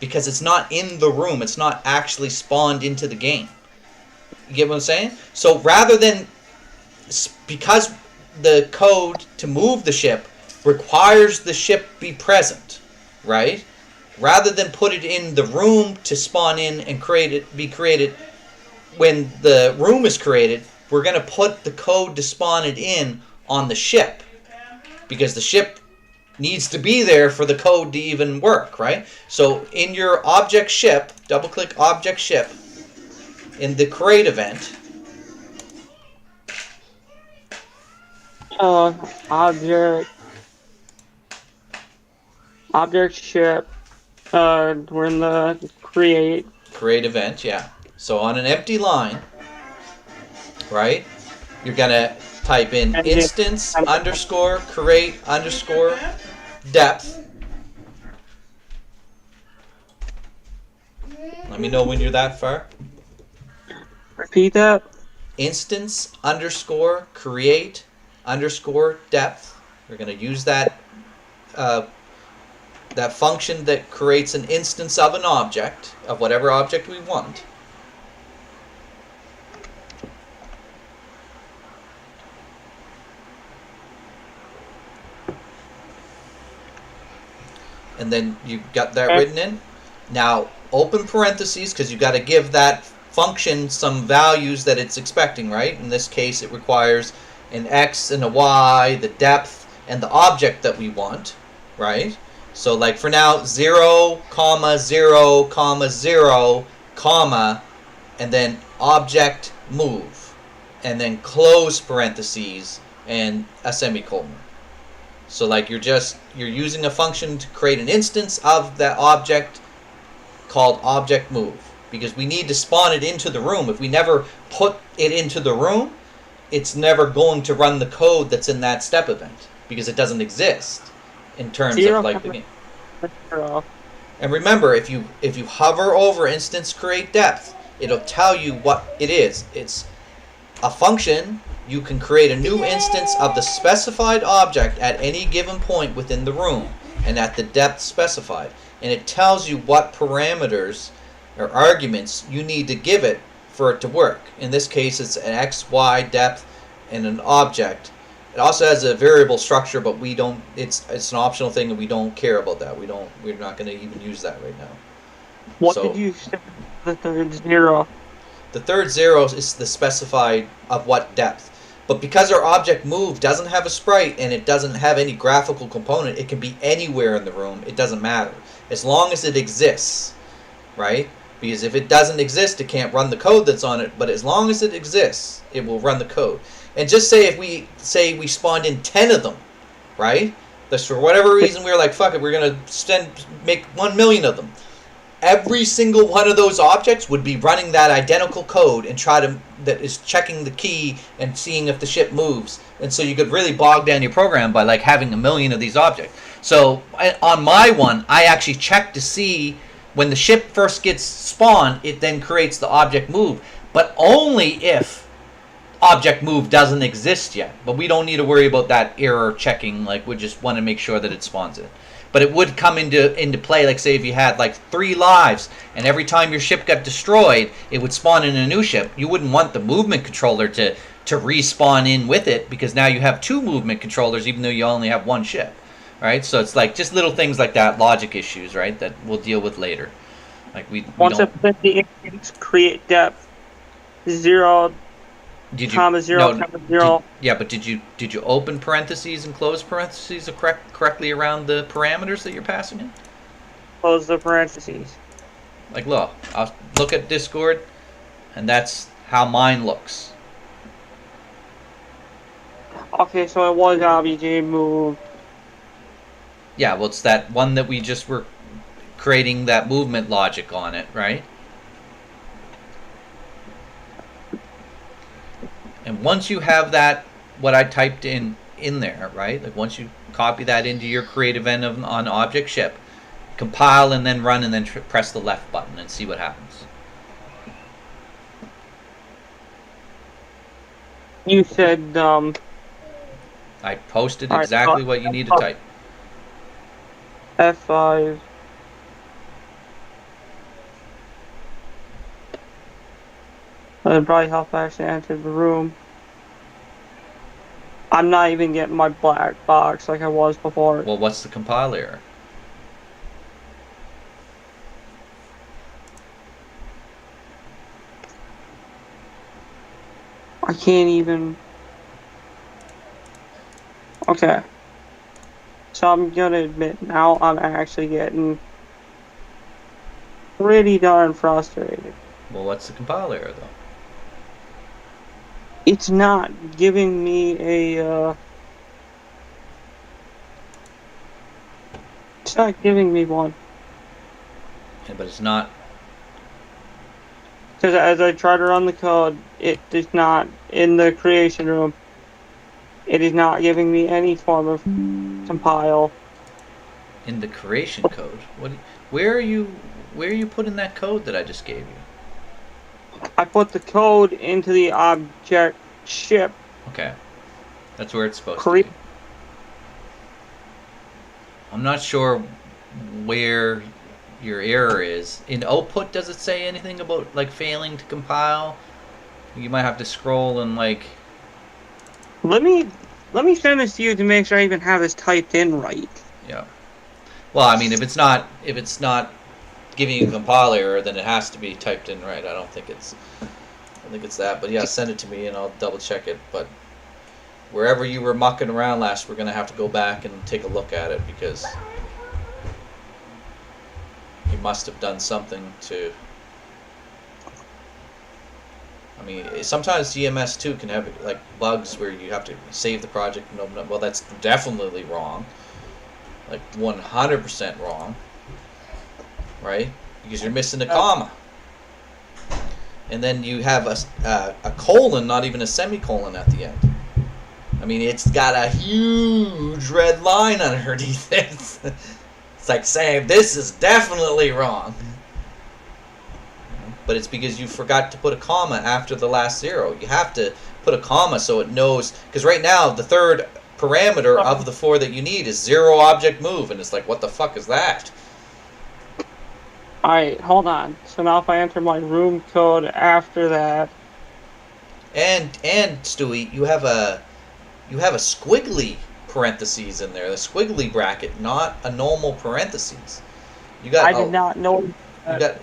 Because it's not in the room, it's not actually spawned into the game. You get what I'm saying? So rather than, because the code to move the ship requires the ship be present, right? Rather than put it in the room to spawn in and be created when the room is created, we're going to put the code to spawn it in on the ship. Because the ship needs to be there for the code to even work, right? So in your object ship, double click object ship in the create event. Object ship. We're in the create event, yeah. So on an empty line, right? You're gonna type in instance underscore create underscore depth. Let me know when you're that far. Repeat that. Instance underscore create underscore depth. We're going to use that that function that creates an instance of an object, of whatever object we want. And then you got that written in. Now open parentheses, because you got to give that function some values that it's expecting, right? In this case, it requires an x and a y, the depth, and the object that we want, right? So like for now, 0, 0, 0, comma, and then object move, and then close parentheses and a semicolon. So like you're using a function to create an instance of that object called object move, because we need to spawn it into the room. If we never put it into the room, it's never going to run the code that's in that step event, because it doesn't exist in terms of like the game. And remember, if you hover over instance create depth, it'll tell you what it is. It's a function. You can create a new instance of the specified object at any given point within the room and at the depth specified. And it tells you what parameters or arguments you need to give it for it to work. In this case, it's an x, y, depth, and an object. It also has a variable structure, but we don't. It's an optional thing, and we don't care about that. We're not going to even use that right now. What did you say? The third 0. The third 0 is the specified of what depth. But because our object move doesn't have a sprite and it doesn't have any graphical component, it can be anywhere in the room. It doesn't matter. As long as it exists, right? Because if it doesn't exist, it can't run the code that's on it. But as long as it exists, it will run the code. And just say if we spawned in 10 of them, right? That's for whatever reason we were like, fuck it, we're going to make 1 million of them. Every single one of those objects would be running that identical code and that is checking the key and seeing if the ship moves. And so you could really bog down your program by like having 1 million of these objects. So on my one, I actually check to see when the ship first gets spawned, it then creates the object move. But only if object move doesn't exist yet. But we don't need to worry about that error checking. Like we just want to make sure that it spawns it. But it would come into play, like say if you had like 3 lives, and every time your ship got destroyed, it would spawn in a new ship. You wouldn't want the movement controller to respawn in with it, because now you have 2 movement controllers, even though you only have 1 ship, right? So it's like just little things like that, logic issues, right, that we'll deal with later. Like we Once don't... I put the instance create depth 0, Did you comma zero, comma zero. but did you open parentheses and close parentheses correctly around the parameters that you're passing in? Close the parentheses. Like, look, I'll look at Discord, and that's how mine looks. Okay, so it was obj move. Yeah, well, it's that one that we just were creating that movement logic on it, right? And once you have that, what I typed in there, right? Like once you copy that into your create event on object ship, compile and then run and then press the left button and see what happens. You said, I posted Alright, exactly what you need to type. F5. That'd probably help actually enter the room. I'm not even getting my black box like I was before. Well, what's the compile error? I can't even. Okay. So I'm gonna admit now I'm actually getting pretty darn frustrated. Well, what's the compile error, though? It's not giving me a, it's not giving me one. Yeah, but it's not. Because as I try to run the code, it is not, in the creation room, it is not giving me any form of compile. In the creation code. Where are you putting that code that I just gave you? I put the code into the object ship. Okay. That's where it's supposed to be. I'm not sure where your error is. In output, does it say anything about like failing to compile? You might have to scroll and like. Let me send this to you to make sure I even have this typed in right. Yeah. Well, I mean, if it's not giving you a compile error, then it has to be typed in right. I don't think it's that. But yeah, send it to me and I'll double check it. But wherever you were mucking around last, we're gonna have to go back and take a look at it because you must have done something to. I mean, sometimes GMS2 can have like bugs where you have to save the project and open up. Well, that's definitely wrong. Like 100% wrong. Right? Because you're missing a comma. And then you have a colon, not even a semicolon at the end. I mean, it's got a huge red line underneath it. It's like saying, this is definitely wrong. But it's because you forgot to put a comma after the last zero. You have to put a comma so it knows. Because right now, the third parameter of the four that you need is zero object move. And it's like, what the fuck is that? Alright, hold on. So now if I enter my room code after that. And Stewie, you have a squiggly parentheses in there, the squiggly bracket, not a normal parentheses. You got. I did not know.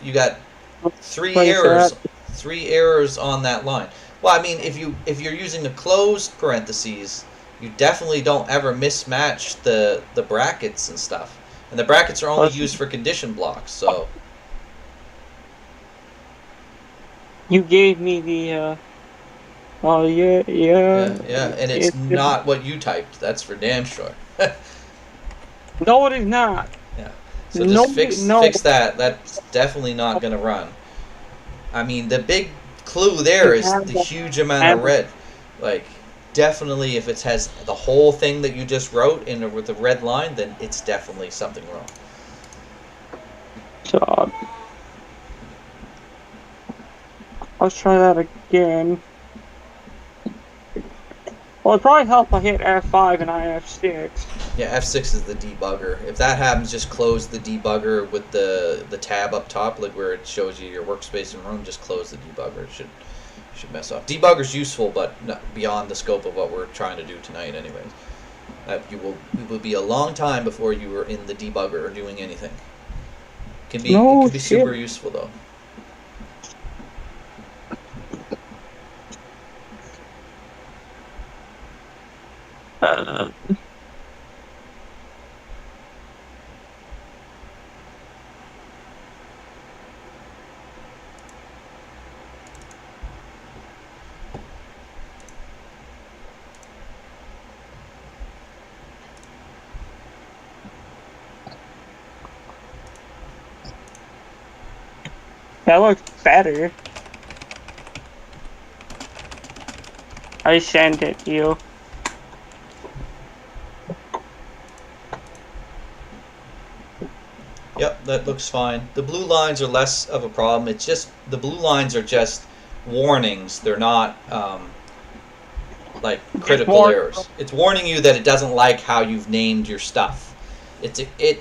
You got three errors on that line. Well, I mean, if you're using a closed parentheses, you definitely don't ever mismatch the brackets and stuff. And the brackets are only used for condition blocks, so. You gave me the. Oh yeah. Yeah, and it's not what you typed. That's for damn sure. No, it is not. Yeah. So just fix that. That's definitely not going to run. I mean, the big clue there is the huge amount of red. Like, definitely, if it has the whole thing that you just wrote with the red line, then it's definitely something wrong. So, let's try that again. Well, it'd probably help if I hit F5 and I F6. Yeah, F6 is the debugger. If that happens, just close the debugger with the tab up top, like where it shows you your workspace and room. Just close the debugger. It should mess off. Debugger's useful, but not beyond the scope of what we're trying to do tonight, anyways. It will be a long time before you were in the debugger or doing anything. It can be super useful though. That looks better. I sent it to you. Yep, that looks fine. The blue lines are less of a problem. It's just the blue lines are just warnings. They're not like critical errors. It's warning you that it doesn't like how you've named your stuff. It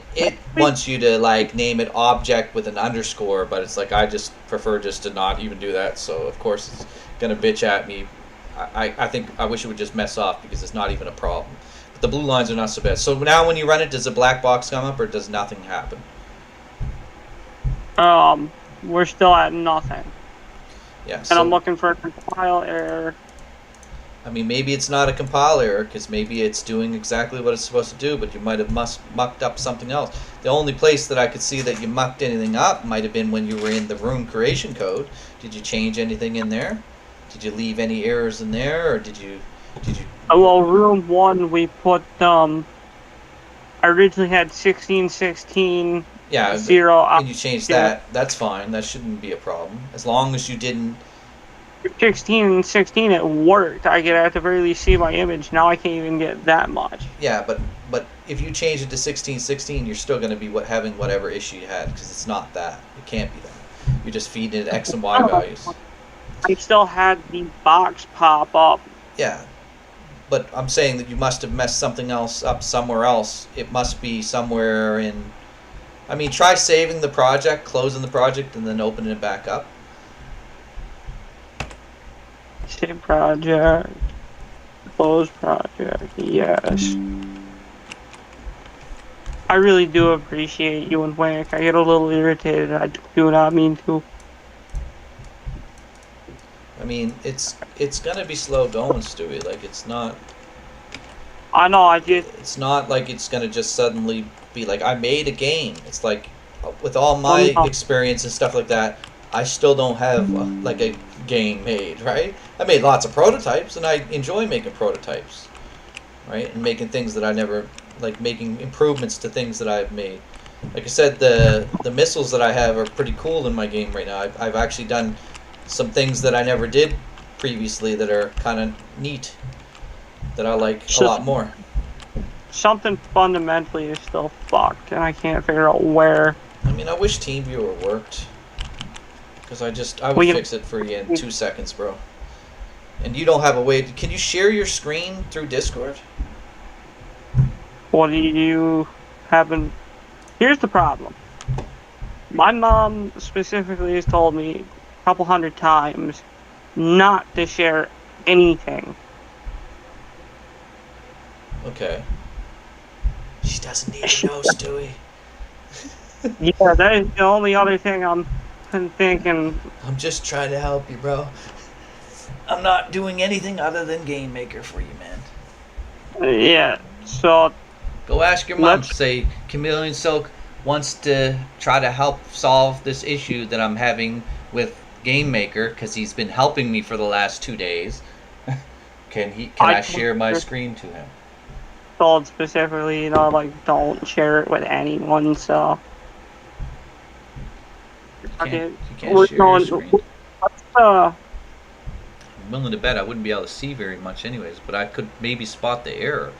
wants you to like name it object with an underscore, but it's like I just prefer just to not even do that. So of course it's gonna bitch at me. I think I wish it would just mess off because it's not even a problem. But the blue lines are not so bad. So now when you run it, does a black box come up or does nothing happen? We're still at nothing. Yeah. And So, I'm looking for a compile error. I mean, maybe it's not a compile error because maybe it's doing exactly what it's supposed to do, but you might have mucked up something else. The only place that I could see that you mucked anything up might have been when you were in the room creation code. Did you change anything in there? Did you leave any errors in there, or did you? Well, room 1 we put I originally had 1616 Yeah, 0 and you changed that. That's fine. That shouldn't be a problem as long as you didn't. 16 and 16 it worked. I could at the very least see my image. Now I can't even get that much. Yeah, but if you change it to 1616, you're still going to be having whatever issue you had because it's not that. It can't be that. You're just feeding it X and Y values. I still had the box pop up. Yeah, but I'm saying that you must have messed something else up somewhere else. It must be somewhere in. I mean, try saving the project, closing the project, and then opening it back up. Save project. Close project. Yes. I really do appreciate you and Wank. I get a little irritated. I do not mean to. I mean, it's gonna be slow going, Stewie. Like it's not. I know. I just. It's not like it's gonna just suddenly be like I made a game. It's like with all my experience and stuff like that, I still don't have like a game made, right? I made lots of prototypes, and I enjoy making prototypes, right? And making things that I never like making improvements to things that I've made. Like I said, the missiles that I have are pretty cool in my game right now. I've actually done some things that I never did previously that are kind of neat that I like a lot more. Something fundamentally is still fucked, and I can't figure out where. I mean, I wish TeamViewer worked. Because I would fix it for you in 2 seconds, bro. And you don't have a way can you share your screen through Discord? What do you happen? Here's the problem. My mom specifically has told me a couple hundred times not to share anything. Okay. She doesn't need to know, Stewie. Yeah, that is the only other thing I'm thinking. I'm just trying to help you, bro. I'm not doing anything other than Game Maker for you, man. Yeah, so Go ask your mom. Say Chameleon Silk wants to try to help solve this issue that I'm having with Game Maker because he's been helping me for the last 2 days. Can I share my screen to him? told specifically, like don't share it with anyone. So You can't share your screen. What's I'm willing to bet I wouldn't be able to see very much anyways, but I could maybe spot the error.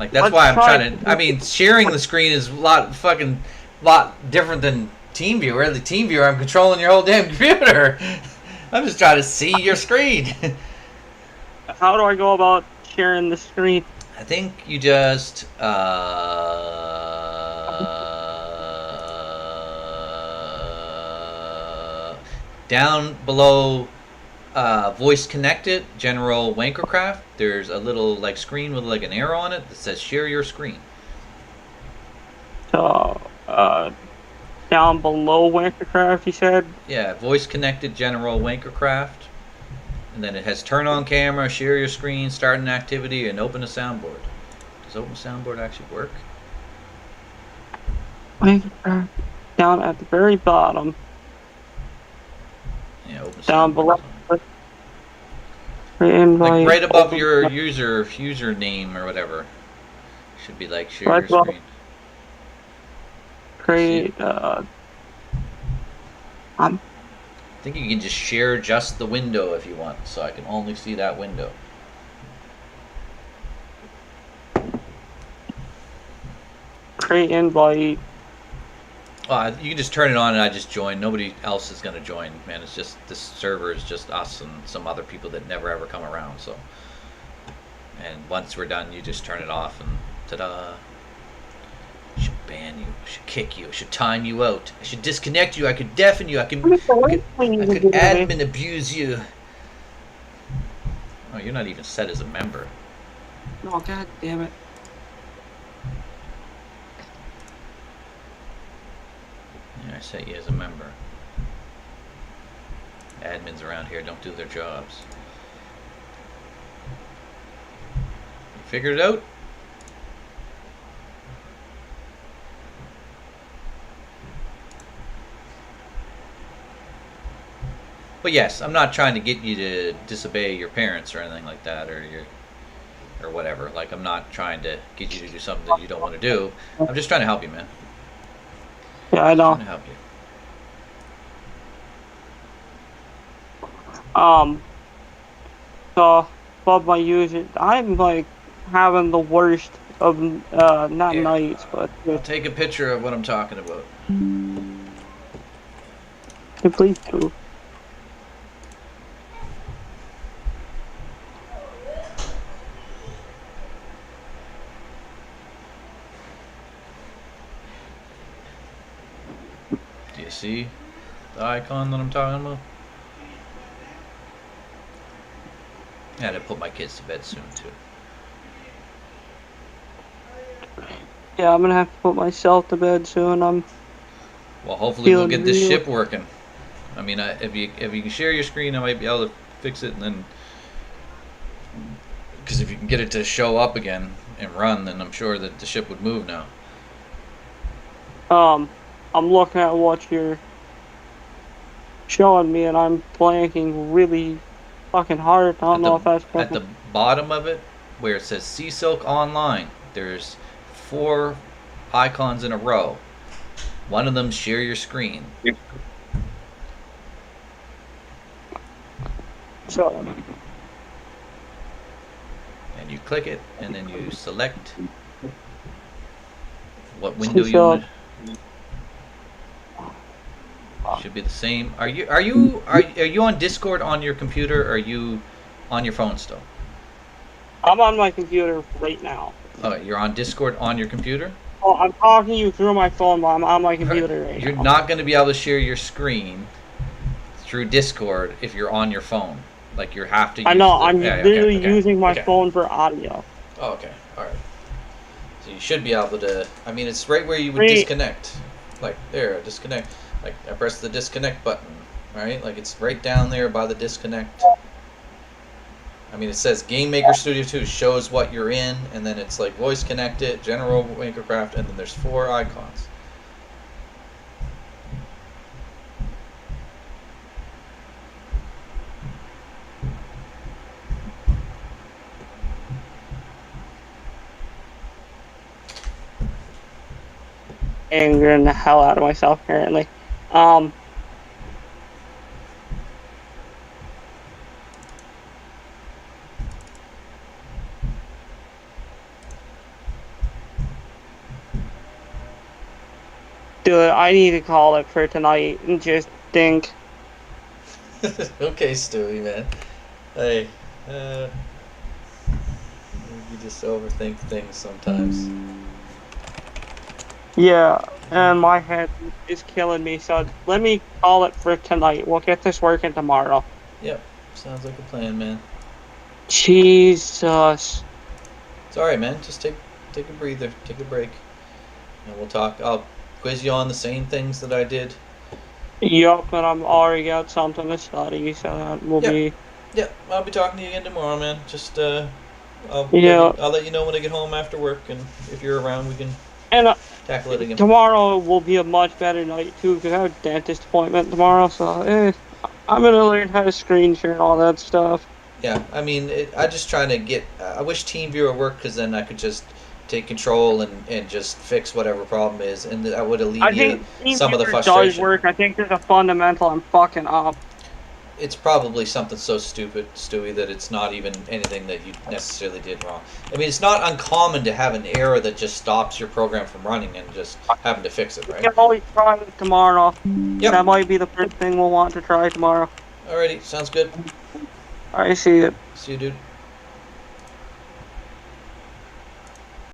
Like that's why I'm trying to. I mean, sharing the screen is a lot different than TeamViewer. The TeamViewer, I'm controlling your whole damn computer. I'm just trying to see your screen. How do I go about sharing the screen? I think you just down below voice connected general wankercraft, there's a little like screen with like an arrow on it that says share your screen. So down below Wankercraft, you said? Yeah, voice connected general wankercraft. And then it has turn on camera, share your screen, start an activity, and open a soundboard. Does open soundboard actually work? Down at the very bottom, Yeah, open down soundboard. below. Invite, Like right above open- your username or whatever. Should be like share Right your above. screen. Create. I think you can just share just the window if you want, so I can only see that window. Create invite. You can just turn it on and I just join. Nobody else is gonna join, man. It's just this server is just us and some other people that never ever come around. So, and once we're done, you just turn it off and ta-da. I should ban you. I should kick you. I should time you out. I should disconnect you. I could deafen you. I could admin abuse you. Oh, you're not even set as a member. Oh, god damn it. Yeah, I set you as a member. Admins around here don't do their jobs. You figured it out? But yes, I'm not trying to get you to disobey your parents or anything like that, or whatever. Like, I'm not trying to get you to do something that you don't want to do. I'm just trying to help you, man. Yeah, I know. Trying to help you. So, above my user, I'm like having the worst of, not Yeah. nights, but I'll take a picture of what I'm talking about. please do. Do you see the icon that I'm talking about? I had to put my kids to bed soon too. Yeah, I'm gonna have to put myself to bed soon. Well, hopefully we'll Feeling get this real- ship working. I mean, if you can share your screen, I might be able to fix it, and then because if you can get it to show up again and run, then I'm sure that the ship would move now. I'm looking at what you're showing me, and I'm blanking really fucking hard. I don't know if that's At the bottom of it, where it says Sea Silk Online, there's 4 icons in a row. One of them share your screen. So, And you click it, and then you select what window you want. Should be the same. Are you on Discord on your computer, or are you on your phone still? I'm on my computer right now. Oh, you're on Discord on your computer? Oh, I'm talking to you through my phone, but I'm on my computer right You're now. not going to be able to share your screen through Discord if you're on your phone. Like, you have to use I know, the- I'm yeah, okay, literally okay, using my okay. phone for audio. Oh, okay. Alright. So you should be able to... I mean, it's right where you would Right. disconnect. Like, there, disconnect. Like, I press the disconnect button, right? Like, it's right down there by the disconnect. I mean, it says Game Maker Studio 2 shows what you're in, and then it's like voice connected, general Makercraft, and then there's 4 icons. Angering the hell out of myself currently. Dude, I need to call it for tonight and just think. Okay, Stewie, man. Hey, you just overthink things sometimes. Yeah, and my head is killing me, so let me call it for tonight. We'll get this working tomorrow. Yep, sounds like a plan, man. Jesus. It's alright, man. Just take a breather, take a break, and we'll talk. I'll quiz you on the same things that I did. Yup, and I'm already got something to study, so that will Yep. be Yeah, I'll be talking to you again tomorrow, man. Just Yeah. I'll let you know when I get home after work, and if you're around, we can And tackle it again. tomorrow will be a much better night too because I have a dentist appointment tomorrow. So I'm gonna learn how to screen share and all that stuff. Yeah, I mean, I just trying to get. I wish TeamViewer worked because then I could just take control and just fix whatever problem is, and that would I alleviate think some of the TeamViewer does frustration. work. I think there's a fundamental I'm fucking up. It's probably something so stupid, Stewie, that it's not even anything that you necessarily did wrong. I mean, it's not uncommon to have an error that just stops your program from running and just having to fix it, We right? can always try it tomorrow. Yep. That might be the first thing we'll want to try tomorrow. Alrighty, sounds good. I see it. See you, dude.